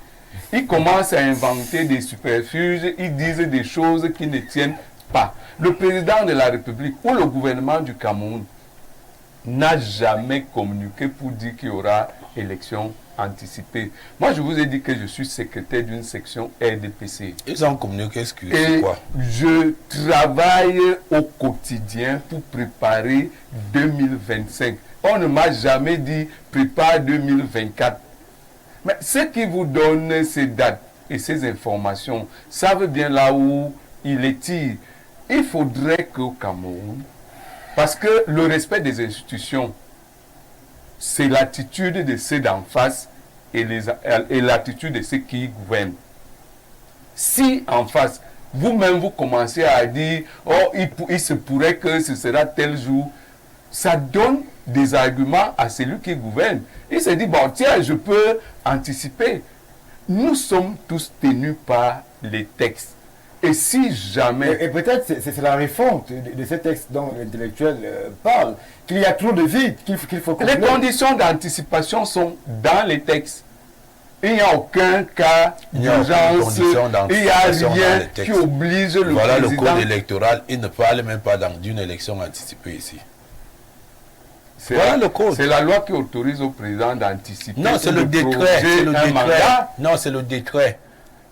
ils commencent à inventer des superfuges, ils disent des choses qui ne tiennent pas. Le président de la République ou le gouvernement du Cameroun n'a jamais communiqué pour dire qu'il y aura élection anticipée. Moi, je vous ai dit que je suis secrétaire d'une section RDPC. Ils ont communiqué ce que Et c'est quoi? je travaille au quotidien pour préparer 2025. On ne m'a jamais dit prépare 2024. Mais ceux qui vous donnent ces dates et ces informations savent bien là où ils les tirent. Il faudrait qu'au Cameroun, parce que le respect des institutions, c'est l'attitude de ceux d'en face et l'attitude de ceux qui gouvernent. Si en face, vous-même vous commencez à dire, oh, il se pourrait que ce sera tel jour, ça donne des arguments à celui qui gouverne. Il se dit, bon, tiens, je peux anticiper. Nous sommes tous tenus par les textes. Et si jamais... Et peut-être c'est la refonte de ces textes dont l'intellectuel parle, qu'il y a trop de vide, qu'il faut combler. Les conditions d'anticipation sont dans les textes. Il n'y a aucun cas d'urgence, il n'y a rien qui oblige le président... Voilà le code électoral, il ne parle même pas d'une élection anticipée ici. Voilà le code. C'est la loi qui autorise au président d'anticiper. Non, c'est le décret. Non, c'est le décret.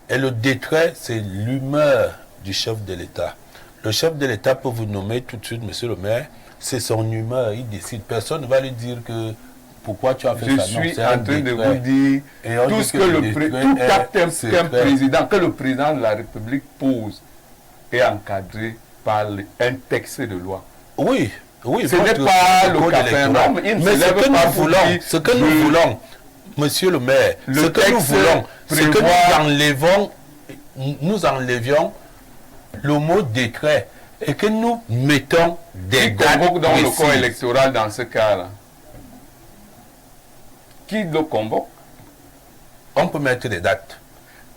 Et le décret, c'est l'humeur du chef de l'État. Le chef de l'État peut vous nommer tout de suite, monsieur le maire, c'est son humeur, il décide. Personne ne va lui dire que pourquoi tu as fait ça. Je suis en train de vous dire tout ce que tout acte qu'un président, que le président de la République pose est encadré par un texte de loi. Oui, oui. Ce n'est pas le Capernaum. Mais ce que nous voulons, monsieur le maire, ce que nous voulons, c'est que nous enlevions le mot décret et que nous mettons des dates convoque dans précises. Le corps électoral dans ce cas-là. Qui le convoque? On peut mettre des dates.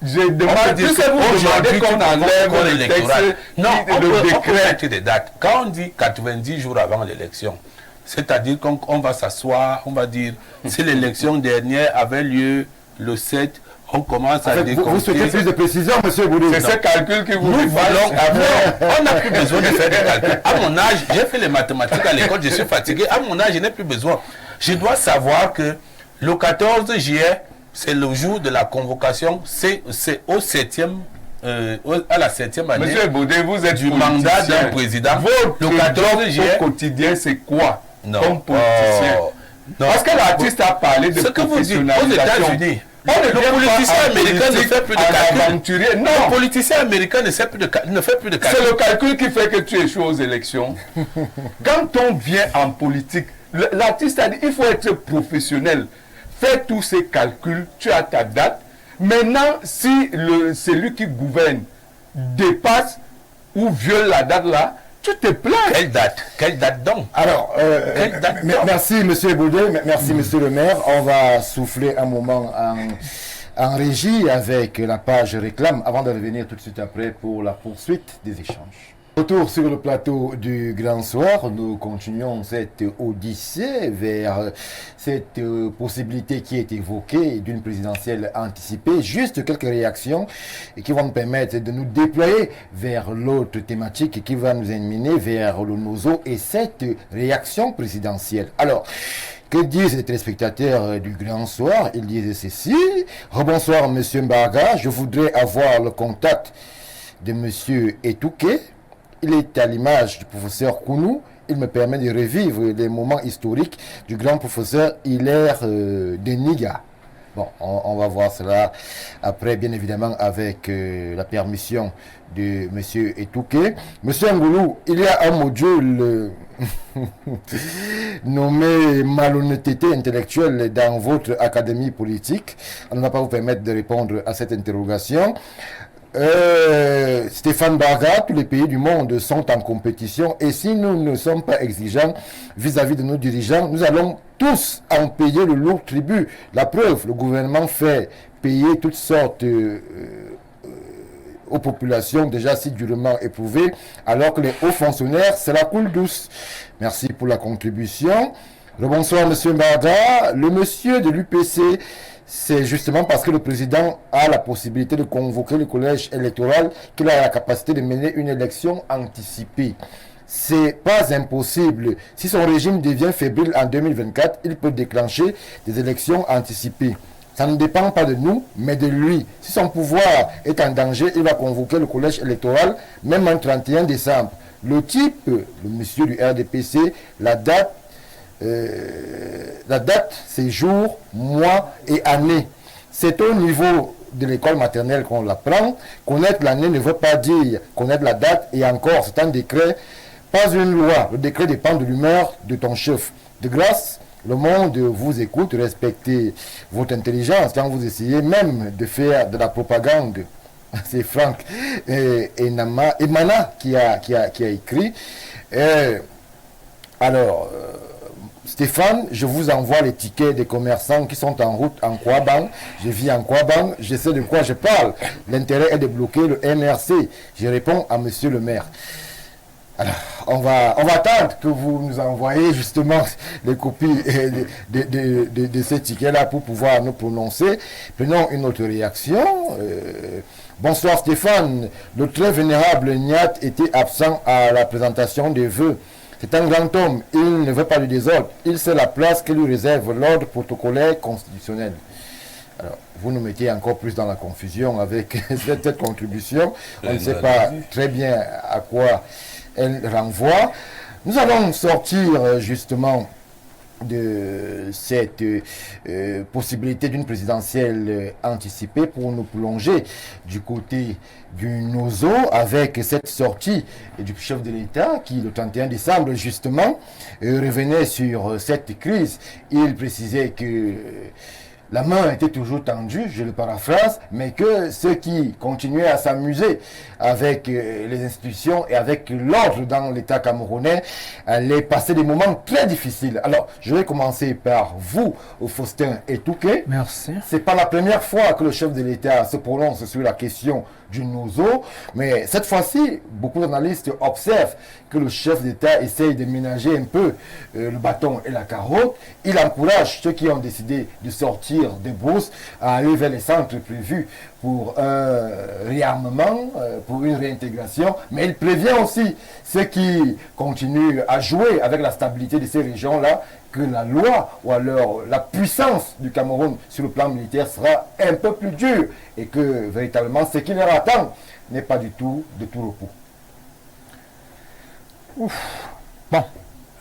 Je demande que vous demandez qu'on enlève le texte. Non, on peut mettre des dates. Quand on dit 90 jours avant l'élection, c'est-à-dire qu'on va s'asseoir, on va dire, si l'élection dernière avait lieu le 7, on commence à décompter. Vous souhaitez plus de précision, monsieur Boudou? C'est ce calcul que vous voulons. On n'a plus besoin de faire des calculs. À mon âge, j'ai fait les mathématiques à l'école, je suis fatigué. À mon âge, je n'ai plus besoin. Je dois savoir que le 14 juillet, c'est le jour de la convocation, c'est au 7e, à la 7e année. Monsieur Baudet, vous êtes du mandat d'un président. Le 14 juillet au quotidien, c'est quoi? Non. Comme politicien. Non. Parce que l'artiste a parlé de professionnalisation. Aux États-Unis, le politicien américain ne fait plus de calcul. Non. Le politicien américain ne fait plus de calcul. C'est le calcul qui fait que tu échoues aux élections. Quand on vient en politique, l'artiste a dit il faut être professionnel. Fais tous ces calculs, tu as ta date. Maintenant, si celui qui gouverne dépasse ou viole la date là, tu te plains. Quelle date donc? Alors, merci monsieur Baudet, merci monsieur le maire. On va souffler un moment en régie avec la page réclame avant de revenir tout de suite après pour la poursuite des échanges. Retour sur le plateau du Grand Soir, nous continuons cette odyssée vers cette possibilité qui est évoquée d'une présidentielle anticipée. Juste quelques réactions qui vont nous permettre de nous déployer vers l'autre thématique qui va nous éminer vers le NOZO et cette réaction présidentielle. Alors, que disent les téléspectateurs du Grand Soir? Ils disent ceci. Rebonsoir monsieur Mbaga, je voudrais avoir le contact de monsieur Etouké. Il est à l'image du professeur Kounou. Il me permet de revivre les moments historiques du grand professeur Hilaire Deniga. Bon, on va voir cela après, bien évidemment, avec la permission de M. Etouké. M. Angoulou, il y a un module nommé malhonnêteté intellectuelle dans votre académie politique. On ne va pas vous permettre de répondre à cette interrogation. Stéphane Barga, tous les pays du monde sont en compétition et si nous ne sommes pas exigeants vis-à-vis de nos dirigeants, nous allons tous en payer le lourd tribut. La preuve, le gouvernement fait payer toutes sortes aux populations déjà si durement éprouvées, alors que les hauts fonctionnaires, c'est la coule douce. Merci pour la contribution. Bonsoir, monsieur Barga. Le monsieur de l'UPC, c'est justement parce que le président a la possibilité de convoquer le collège électoral qu'il a la capacité de mener une élection anticipée. C'est pas impossible. Si son régime devient fébrile en 2024, il peut déclencher des élections anticipées. Ça ne dépend pas de nous, mais de lui. Si son pouvoir est en danger, il va convoquer le collège électoral, même en 31 décembre. Le type, le monsieur du RDPC, la date, c'est jour, mois et année. C'est au niveau de l'école maternelle qu'on l'apprend. Connaître l'année ne veut pas dire connaître la date, et encore, c'est un décret, pas une loi. Le décret dépend de l'humeur de ton chef. De grâce, le monde vous écoute, respectez votre intelligence quand vous essayez même de faire de la propagande. C'est Franck et Mana qui a écrit. Alors, Stéphane, je vous envoie les tickets des commerçants qui sont en route en Kouaban. Je vis en Kouaban, je sais de quoi je parle. L'intérêt est de bloquer le MRC. Je réponds à monsieur le maire. Alors, on va attendre que vous nous envoyez justement les copies de ces tickets-là pour pouvoir nous prononcer. Prenons une autre réaction. Bonsoir Stéphane. Le très vénérable Niat était absent à la présentation des vœux. C'est un grand homme, il ne veut pas du désordre, il sait la place que lui réserve l'ordre protocolaire constitutionnel. Alors, vous nous mettez encore plus dans la confusion avec cette contribution. On ne sait pas très bien à quoi elle renvoie. Nous allons sortir justement de cette possibilité d'une présidentielle anticipée pour nous plonger du côté du Nozo avec cette sortie du chef de l'État qui le 31 décembre justement revenait sur cette crise. Il précisait que la main était toujours tendue, je le paraphrase, mais que ceux qui continuaient à s'amuser avec les institutions et avec l'ordre dans l'État camerounais allaient passer des moments très difficiles. Alors, je vais commencer par vous, Faustin Etouké. Merci. C'est pas la première fois que le chef de l'État se prononce sur la question du Nozo, mais cette fois-ci, beaucoup d'analystes observent que le chef d'État essaye de ménager un peu le bâton et la carotte. Il encourage ceux qui ont décidé de sortir des bourses à aller vers les centres prévus pour un réarmement, pour une réintégration, mais il prévient aussi ceux qui continuent à jouer avec la stabilité de ces régions-là que la loi ou alors la puissance du Cameroun sur le plan militaire sera un peu plus dure et que véritablement ce qui leur attend n'est pas du tout de tout repos. Bon,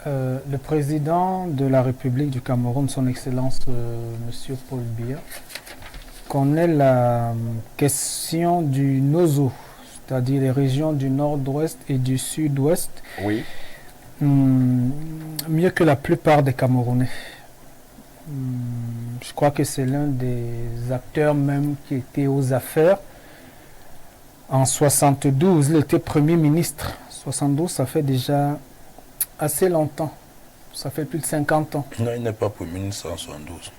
le président de la République du Cameroun, son Excellence Monsieur Paul Biya, connaît la question du Nozo, c'est-à-dire les régions du nord-ouest et du sud-ouest, oui. Mieux que la plupart des Camerounais. Je crois que c'est l'un des acteurs même qui était aux affaires. En 72, il était Premier ministre. 72, ça fait déjà assez longtemps. Ça fait plus de 50 ans. Non, il n'est pas Premier ministre en 72.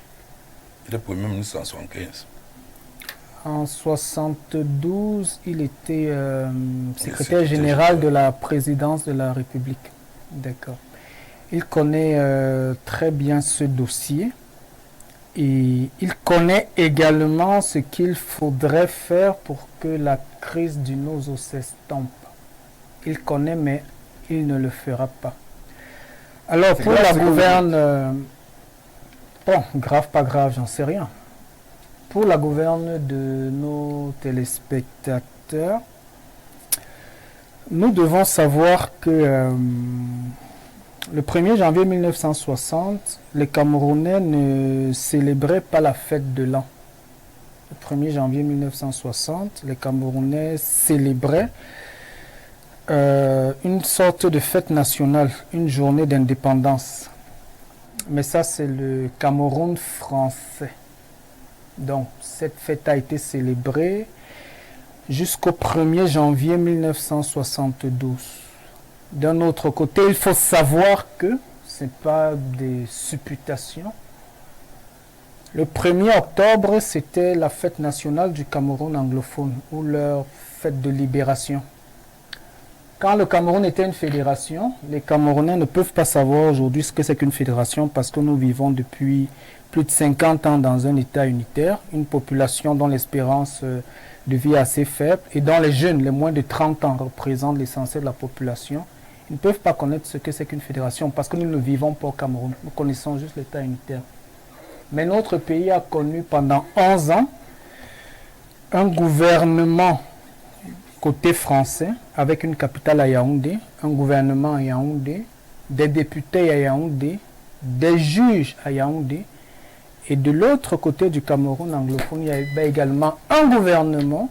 Il est Premier ministre en 75. En 72, il était secrétaire général de la présidence de la République. D'accord. Il connaît très bien ce dossier et il connaît également ce qu'il faudrait faire pour que la crise du Nozo s'estompe. Il connaît, mais il ne le fera pas. Alors, pour la gouverne... bon, grave, pas grave, j'en sais rien. Pour la gouverne de nos téléspectateurs, nous devons savoir que Le 1er janvier 1960, les Camerounais ne célébraient pas la fête de l'an. Le 1er janvier 1960, les Camerounais célébraient une sorte de fête nationale, une journée d'indépendance. Mais ça, c'est le Cameroun français. Donc, cette fête a été célébrée jusqu'au 1er janvier 1972. D'un autre côté, il faut savoir que ce n'est pas des supputations. Le 1er octobre, c'était la fête nationale du Cameroun anglophone, ou leur fête de libération. Quand le Cameroun était une fédération, les Camerounais ne peuvent pas savoir aujourd'hui ce que c'est qu'une fédération parce que nous vivons depuis plus de 50 ans dans un État unitaire, une population dont l'espérance de vie est assez faible et dont les jeunes, les moins de 30 ans, représentent l'essentiel de la population. Ils ne peuvent pas connaître ce que c'est qu'une fédération parce que nous ne vivons pas au Cameroun. Nous connaissons juste l'État unitaire. Mais notre pays a connu pendant 11 ans un gouvernement côté français avec une capitale à Yaoundé, un gouvernement à Yaoundé, des députés à Yaoundé, des juges à Yaoundé. Et de l'autre côté du Cameroun anglophone, il y avait également un gouvernement.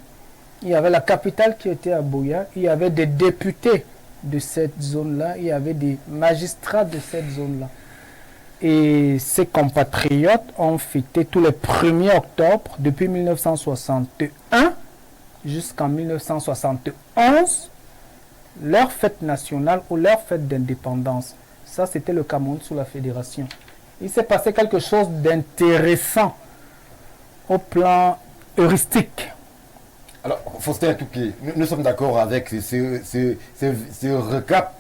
Il y avait la capitale qui était à Buea. Il y avait des députés de cette zone-là. Il y avait des magistrats de cette zone-là. Et ces compatriotes ont fêté tous les 1er octobre depuis 1961 jusqu'en 1971 leur fête nationale ou leur fête d'indépendance. Ça, c'était le Cameroun sous la fédération. Il s'est passé quelque chose d'intéressant au plan heuristique. Alors, Faustin Touquet, nous sommes d'accord avec ce recap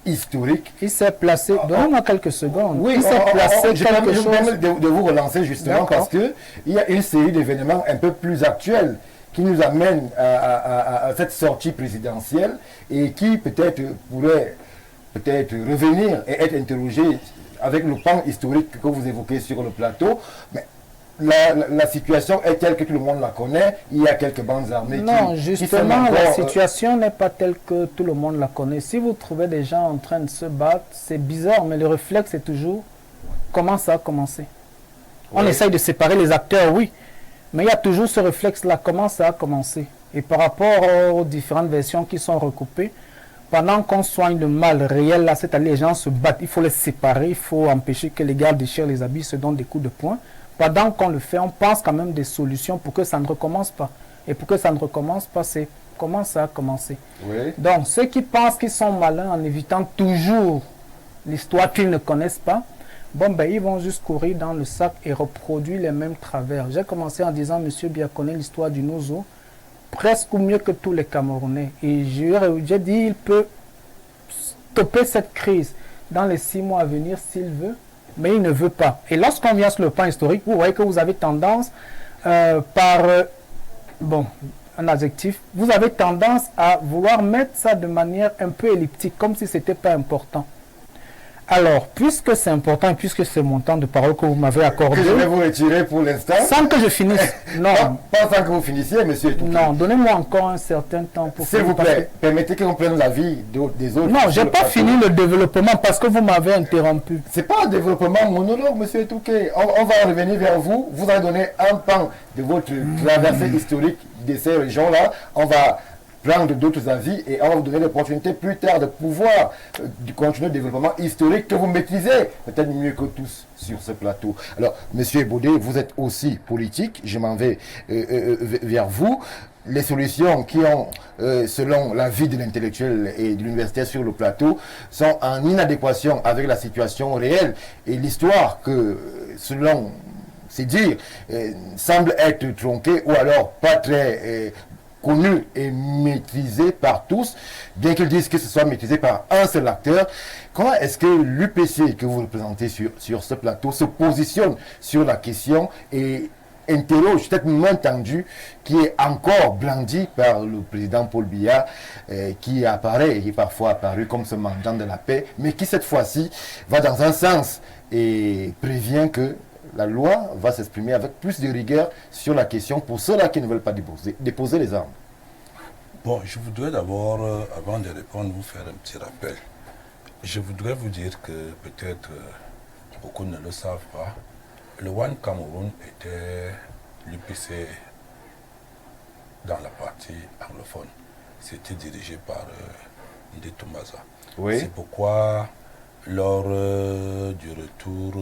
historique. Il s'est placé, donnez-moi quelques secondes. Oui, il s'est placé je quelque chose. permets de vous relancer justement parce qu'il y a une série d'événements un peu plus actuels qui nous amènent à cette sortie présidentielle et qui peut-être pourrait revenir et être interrogé avec le pan historique que vous évoquez sur le plateau. Mais la situation est telle que tout le monde la connaît. Il y a quelques bandes armées justement, la situation n'est pas telle que tout le monde la connaît. Si vous trouvez des gens en train de se battre, c'est bizarre, mais le réflexe est toujours comment ça a commencé. Oui. On essaye de séparer les acteurs, oui, mais il y a toujours ce réflexe-là, comment ça a commencé. Et par rapport aux différentes versions qui sont recoupées, pendant qu'on soigne le mal réel, là, c'est-à-dire les gens se battent, il faut les séparer, il faut empêcher que les gars déchirent les habits, se donnent des coups de poing. Pendant qu'on le fait, on pense quand même des solutions pour que ça ne recommence pas. Et pour que ça ne recommence pas, c'est comment ça a commencé. Oui. Donc, ceux qui pensent qu'ils sont malins en évitant toujours l'histoire qu'ils ne connaissent pas, bon, ben, ils vont juste courir dans le sac et reproduire les mêmes travers. J'ai commencé en disant, monsieur Bia connaît l'histoire du Nozo, presque mieux que tous les Camerounais. Et j'ai dit, il peut stopper cette crise dans les 6 mois à venir s'il veut, mais il ne veut pas. Et lorsqu'on vient sur le plan historique, vous voyez que vous avez tendance, un adjectif, vous avez tendance à vouloir mettre ça de manière un peu elliptique, comme si ce n'était pas important. Alors, puisque c'est important et puisque c'est mon temps de parole que vous m'avez accordé... Que je vais vous retirer pour l'instant. Sans que je finisse. Non. Pas sans que vous finissiez, monsieur Touquet. Non, donnez-moi encore un certain temps pour... S'il vous plaît, permettez qu'on prenne l'avis des autres. Non, je n'ai pas fini le développement parce que vous m'avez interrompu. Ce n'est pas un développement monologue, monsieur Touquet. On va revenir vers vous. Vous allez donner un pan de votre traversée historique de ces régions-là. On va prendre d'autres avis et on va vous donner l'opportunité plus tard de pouvoir continuer le développement historique que vous maîtrisez peut-être mieux que tous sur ce plateau. Alors, monsieur Baudet, vous êtes aussi politique, je m'en vais vers vous. Les solutions qui ont, selon l'avis de l'intellectuel et de l'universitaire sur le plateau, sont en inadéquation avec la situation réelle et l'histoire que, selon c'est dire, semble être tronquée ou alors pas très connu et maîtrisé par tous, bien qu'ils disent que ce soit maîtrisé par un seul acteur. Comment est-ce que l'UPC que vous représentez sur ce plateau se positionne sur la question et interroge cette main tendue qui est encore blandie par le président Paul Biya, qui apparaît et est parfois apparu comme ce mendiant de la paix, mais qui cette fois-ci va dans un sens et prévient que la loi va s'exprimer avec plus de rigueur sur la question pour ceux-là qui ne veulent pas déposer les armes. Bon, je voudrais d'abord, avant de répondre, vous faire un petit rappel. Je voudrais vous dire que peut-être beaucoup ne le savent pas. Le One Cameroun était l'UPC dans la partie anglophone. C'était dirigé par Ndé Toumaza. Oui. C'est pourquoi, lors du retour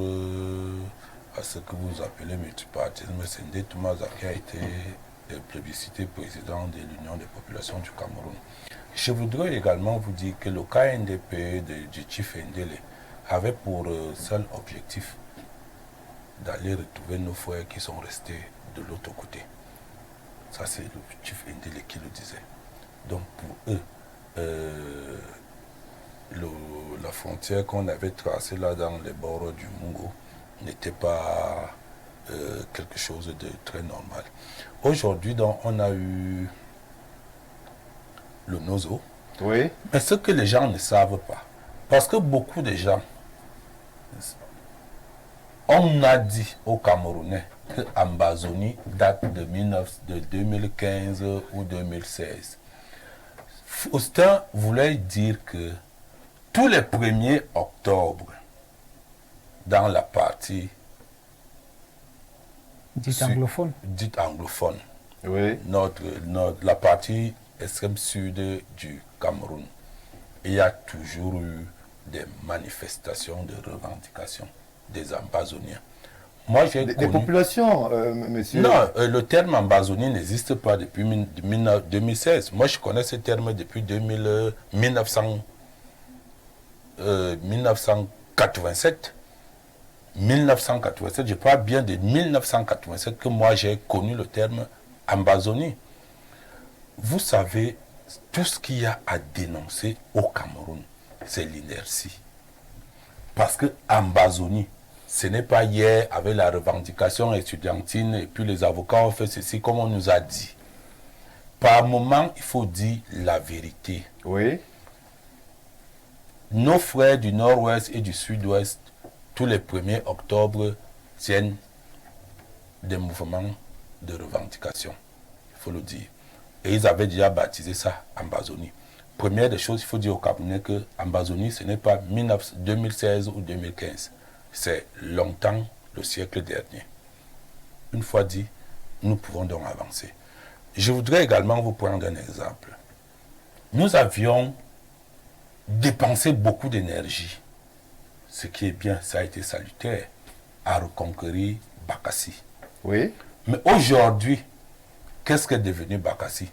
à ce que vous appelez multipartisme, c'est Ndé Toumaza qui a été plébiscité président de l'Union des populations du Cameroun. Je voudrais également vous dire que le KNDP du Chief Ndélé avait pour seul objectif d'aller retrouver nos frères qui sont restés de l'autre côté. Ça, c'est le Chief Ndélé qui le disait. Donc, pour eux, la frontière qu'on avait tracée là dans les bords du Mungo n'était pas quelque chose de très normal. Aujourd'hui, donc, on a eu le Nozo. Oui. Mais ce que les gens ne savent pas, parce que beaucoup de gens, on a dit aux Camerounais que Ambazoni date de 2015 ou 2016. Faustin voulait dire que tous les 1er octobre, dans la partie Dite anglophone. Oui. La partie extrême sud du Cameroun, il y a toujours eu des manifestations de revendication des Ambazoniens. Moi, j'ai Des populations, monsieur. Non, le terme Ambazonien n'existe pas depuis 2016. Moi, je connais ce terme depuis 1987. 1987, je parle bien de 1987 que moi j'ai connu le terme Ambazonie. Vous savez, tout ce qu'il y a à dénoncer au Cameroun, c'est l'inertie. Parce que Ambazonie, ce n'est pas hier avec la revendication estudiantine et puis les avocats ont fait ceci comme on nous a dit. Par moment, il faut dire la vérité. Oui. Nos frères du nord-ouest et du sud-ouest, tous les 1er octobre, tiennent des mouvements de revendication. Il faut le dire. Et ils avaient déjà baptisé ça Ambazonie. Première des choses, il faut dire aux Camerounais que Ambazonie, ce n'est pas 2016 ou 2015. C'est longtemps, le siècle dernier. Une fois dit, nous pouvons donc avancer. Je voudrais également vous prendre un exemple. Nous avions dépensé beaucoup d'énergie. Ce qui est bien, ça a été salutaire, à reconquérir Bakassi. Oui. Mais aujourd'hui, qu'est-ce qu'est devenu Bakassi?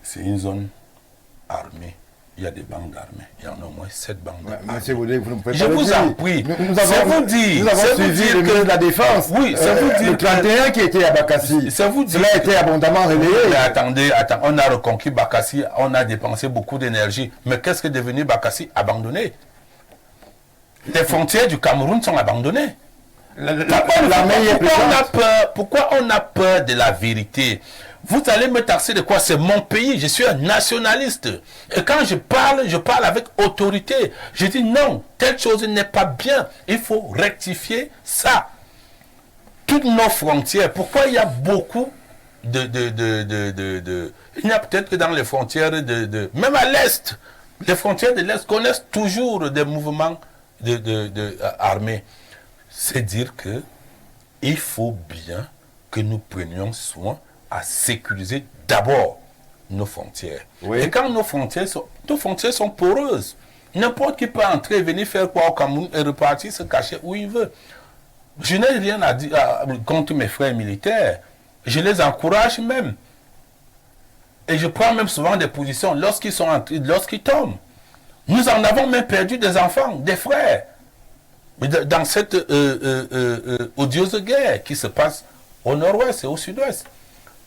C'est une zone armée. Il y a des bandes armées. Il y en a au moins 7 bandes armées. Monsieur Boudé, vous ne pouvez Je pas le vous dire. en prie. Nous avons suivi le ministre de la Défense. Oui, c'est vous dire le 31 qui était à Bakassi. C'est vous dire Cela a été abondamment relayé. Mais attendez, on a reconquis Bakassi, on a dépensé beaucoup d'énergie. Mais qu'est-ce que est devenu Bakassi? Abandonné. Les frontières du Cameroun sont abandonnées. Pourquoi on a peur de la vérité? Vous allez me taxer de quoi? C'est mon pays, je suis un nationaliste. Et quand je parle avec autorité. Je dis non, telle chose n'est pas bien. Il faut rectifier ça. Toutes nos frontières, pourquoi il y a beaucoup il y a peut-être que dans les frontières même à l'Est, les frontières de l'Est connaissent toujours des mouvements armés. C'est dire que il faut bien que nous prenions soin à sécuriser d'abord nos frontières. Oui. Et quand nos frontières sont poreuses, n'importe qui peut entrer et venir faire quoi au Cameroun et repartir se cacher où il veut. Je n'ai rien à dire contre mes frères militaires. Je les encourage même. Et je prends même souvent des positions lorsqu'ils tombent. Nous en avons même perdu des enfants, des frères. Dans cette odieuse guerre qui se passe au nord-ouest et au sud-ouest.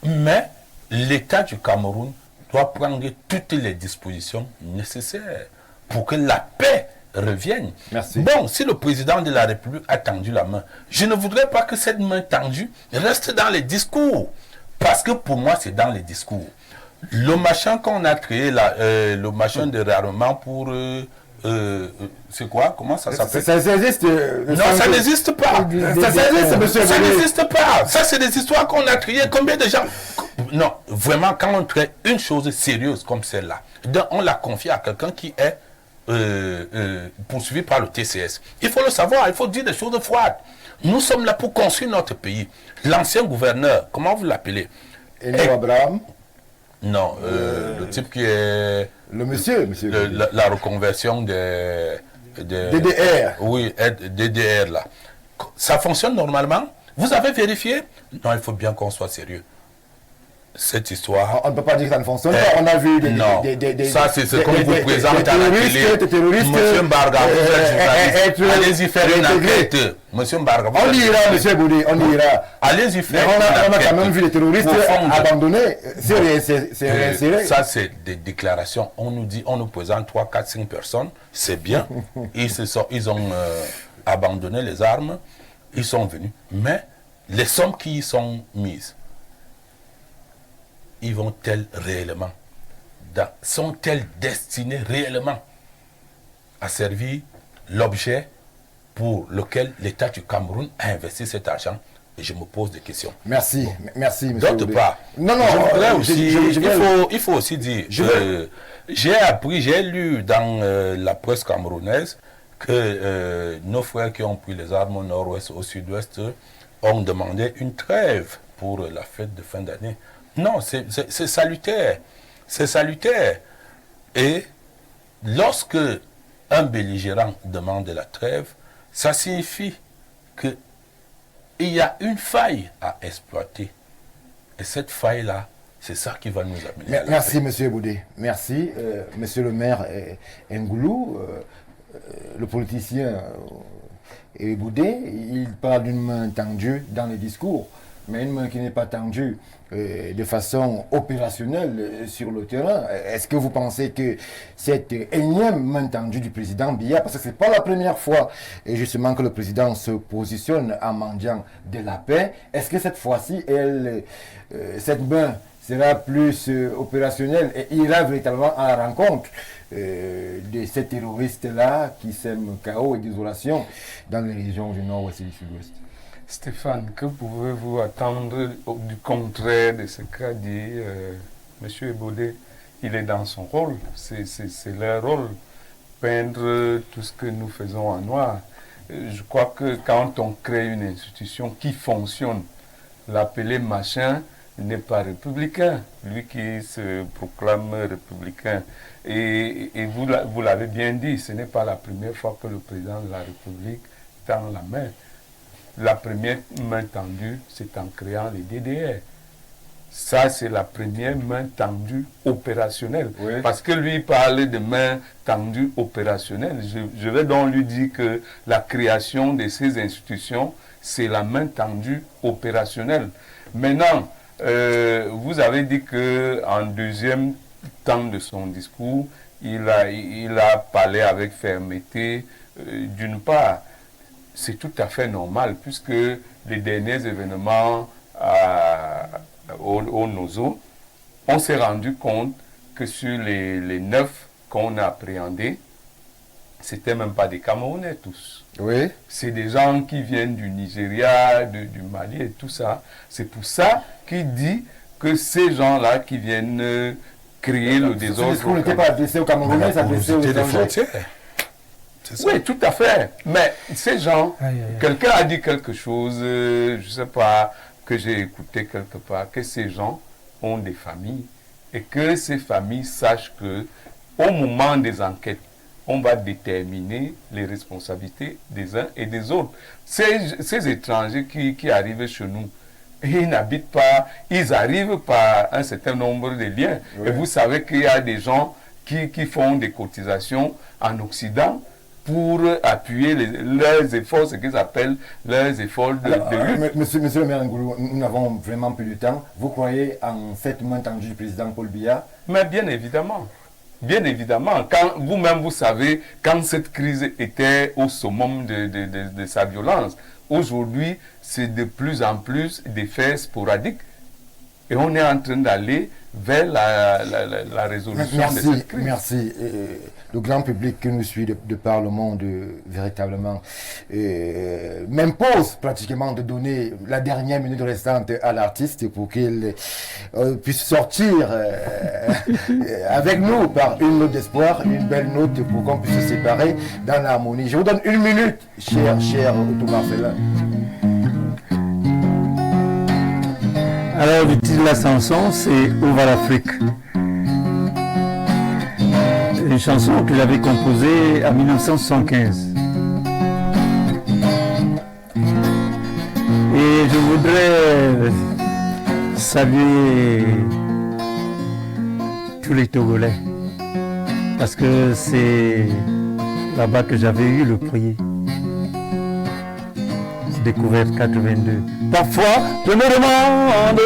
Mais l'État du Cameroun doit prendre toutes les dispositions nécessaires pour que la paix revienne. Merci. Bon, si le président de la République a tendu la main, je ne voudrais pas que cette main tendue reste dans les discours. Parce que pour moi, c'est dans les discours. Le machin qu'on a créé, le machin de réarmement pour... c'est quoi? Comment ça s'appelle? Ça existe. Non, ça n'existe pas. Ça existe, monsieur. Ça n'existe pas. Ça, c'est des histoires qu'on a créées. Combien de gens... Non, vraiment, quand on crée une chose sérieuse comme celle-là, on la confie à quelqu'un qui est poursuivis par le TCS. Il faut le savoir, il faut dire des choses froides. Nous sommes là pour construire notre pays. L'ancien gouverneur, comment vous l'appelez? Abraham. Non, le type qui est... Le monsieur. La reconversion des... DDR. Oui, DDR là. Ça fonctionne normalement? Vous avez vérifié? Non, il faut bien qu'on soit sérieux. Cette histoire... On ne peut pas dire que ça ne fonctionne pas. On a vu ça c'est ce qu'on vous présente à la télé. Monsieur Mbarga, vous êtes journaliste. Allez-y faire une enquête. Monsieur Mbarga, on ira, monsieur Boudé, on ira. Allez-y faire une enquête. On a quand même vu les terroristes abandonnés. C'est réinséré. Ça c'est des déclarations. On nous dit, on nous présente 3, 4, 5 personnes. C'est bien. Ils ont abandonné les armes. Ils sont venus. Mais les sommes qui y sont mises, ils vont-elles réellement, sont-elles destinées réellement à servir l'objet pour lequel l'État du Cameroun a investi cet argent? Et je me pose des questions. Merci, monsieur. D'autre part, non, il faut aussi dire, j'ai appris, j'ai lu dans la presse camerounaise que nos frères qui ont pris les armes au nord-ouest, au sud-ouest, ont demandé une trêve pour la fête de fin d'année. Non, c'est salutaire. C'est salutaire. Et lorsque un belligérant demande la trêve, ça signifie qu'il y a une faille à exploiter. Et cette faille-là, c'est ça qui va nous amener. Merci, M. Boudé. Merci, M. le maire Ngoulou, le politicien Boudé. Il parle d'une main tendue dans les discours, mais une main qui n'est pas tendue de façon opérationnelle sur le terrain. Est-ce que vous pensez que cette énième main tendue du président Biya, parce que ce n'est pas la première fois et justement que le président se positionne en mendiant de la paix, est-ce que cette fois-ci, cette main sera plus opérationnelle et ira véritablement à la rencontre de ces terroristes-là qui sèment chaos et désolation dans les régions du nord-ouest et du sud-ouest? Stéphane, que pouvez-vous attendre du contraire de ce qu'a dit M. Ebodé? Il est dans son rôle, c'est leur rôle, peindre tout ce que nous faisons en noir. Je crois que quand on crée une institution qui fonctionne, l'appeler machin n'est pas républicain, lui qui se proclame républicain. Et vous l'avez bien dit, ce n'est pas la première fois que le président de la République tend la main. La première main tendue, c'est en créant les DDR. Ça, c'est la première main tendue opérationnelle. Oui. Parce que lui parle de main tendue opérationnelle. Je vais donc lui dire que la création de ces institutions, c'est la main tendue opérationnelle. Maintenant, vous avez dit qu'en deuxième temps de son discours, il a parlé avec fermeté, d'une part. C'est tout à fait normal, puisque les derniers événements au Nozo, on s'est rendu compte que sur les 9 qu'on a appréhendés, ce n'étaient même pas des Camerounais tous. Oui. C'est des gens qui viennent du Nigeria, du Mali et tout ça. C'est pour ça qu'il dit que ces gens-là qui viennent créer le désordre... Ce discours n'était pas adressé aux Camerounais, ça adressé aux étrangers. Oui, tout à fait. Mais ces gens, quelqu'un a dit quelque chose, je ne sais pas, que j'ai écouté quelque part, que ces gens ont des familles et que ces familles sachent que au moment des enquêtes, on va déterminer les responsabilités des uns et des autres. Ces étrangers qui arrivent chez nous, ils n'habitent pas, ils arrivent par un certain nombre de liens. Oui. Et vous savez qu'il y a des gens qui font des cotisations en Occident pour appuyer leurs efforts, ce qu'ils appellent leurs efforts de lutte. Monsieur le maire Ngoulou, nous n'avons vraiment plus de temps. Vous croyez en cette main tendue du président Paul Biya? Mais bien évidemment. Bien évidemment. Quand vous-même, vous savez, quand cette crise était au summum de sa violence, aujourd'hui, c'est de plus en plus des faits sporadiques. Et on est en train d'aller vers la résolution de cette crise. Merci. Le grand public qui nous suit de par le monde, véritablement, m'impose pratiquement de donner la dernière minute restante à l'artiste pour qu'il puisse sortir avec nous par une note d'espoir, une belle note pour qu'on puisse se séparer dans l'harmonie. Je vous donne une minute, cher Otto Marcellin. Alors, le titre de la chanson, c'est Où va l'Afrique? Une chanson que j'avais composée en 1975. Et je voudrais saluer tous les Togolais, parce que c'est là-bas que j'avais eu le prix. Découverte 82. Parfois, je me demande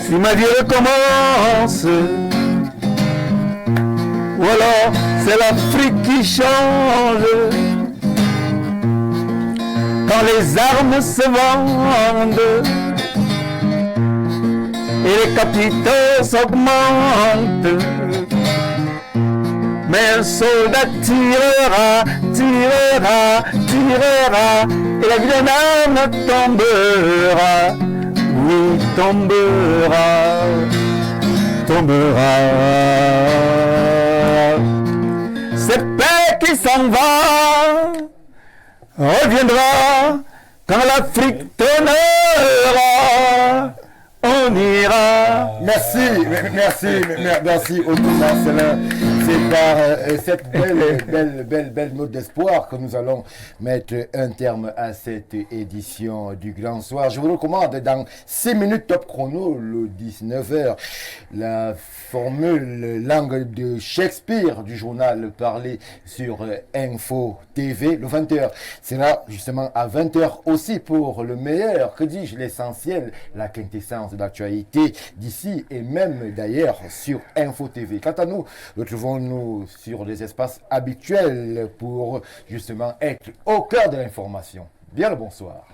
si ma vie recommence, ou alors c'est l'Afrique qui change. Quand les armes se vendent et les capitaux s'augmentent, mais un soldat tirera, et la vie d'un âme tombera, oui, tombera. Cette paix qui s'en va reviendra quand l'Afrique tournera. On ira. Merci, Otto Marcellin. C'est par cette belle note d'espoir que nous allons mettre un terme à cette édition du Grand Soir. Je vous recommande dans 6 minutes top chrono, le 19h, la formule langue de Shakespeare du journal parlé sur Info TV, le 20h. C'est là justement à 20h aussi pour le meilleur, que dis-je, l'essentiel, la quintessence de l'actualité d'ici et même d'ailleurs sur Info TV. Quant à nous, retrouvons-nous sur les espaces habituels pour justement être au cœur de l'information. Bien le bonsoir.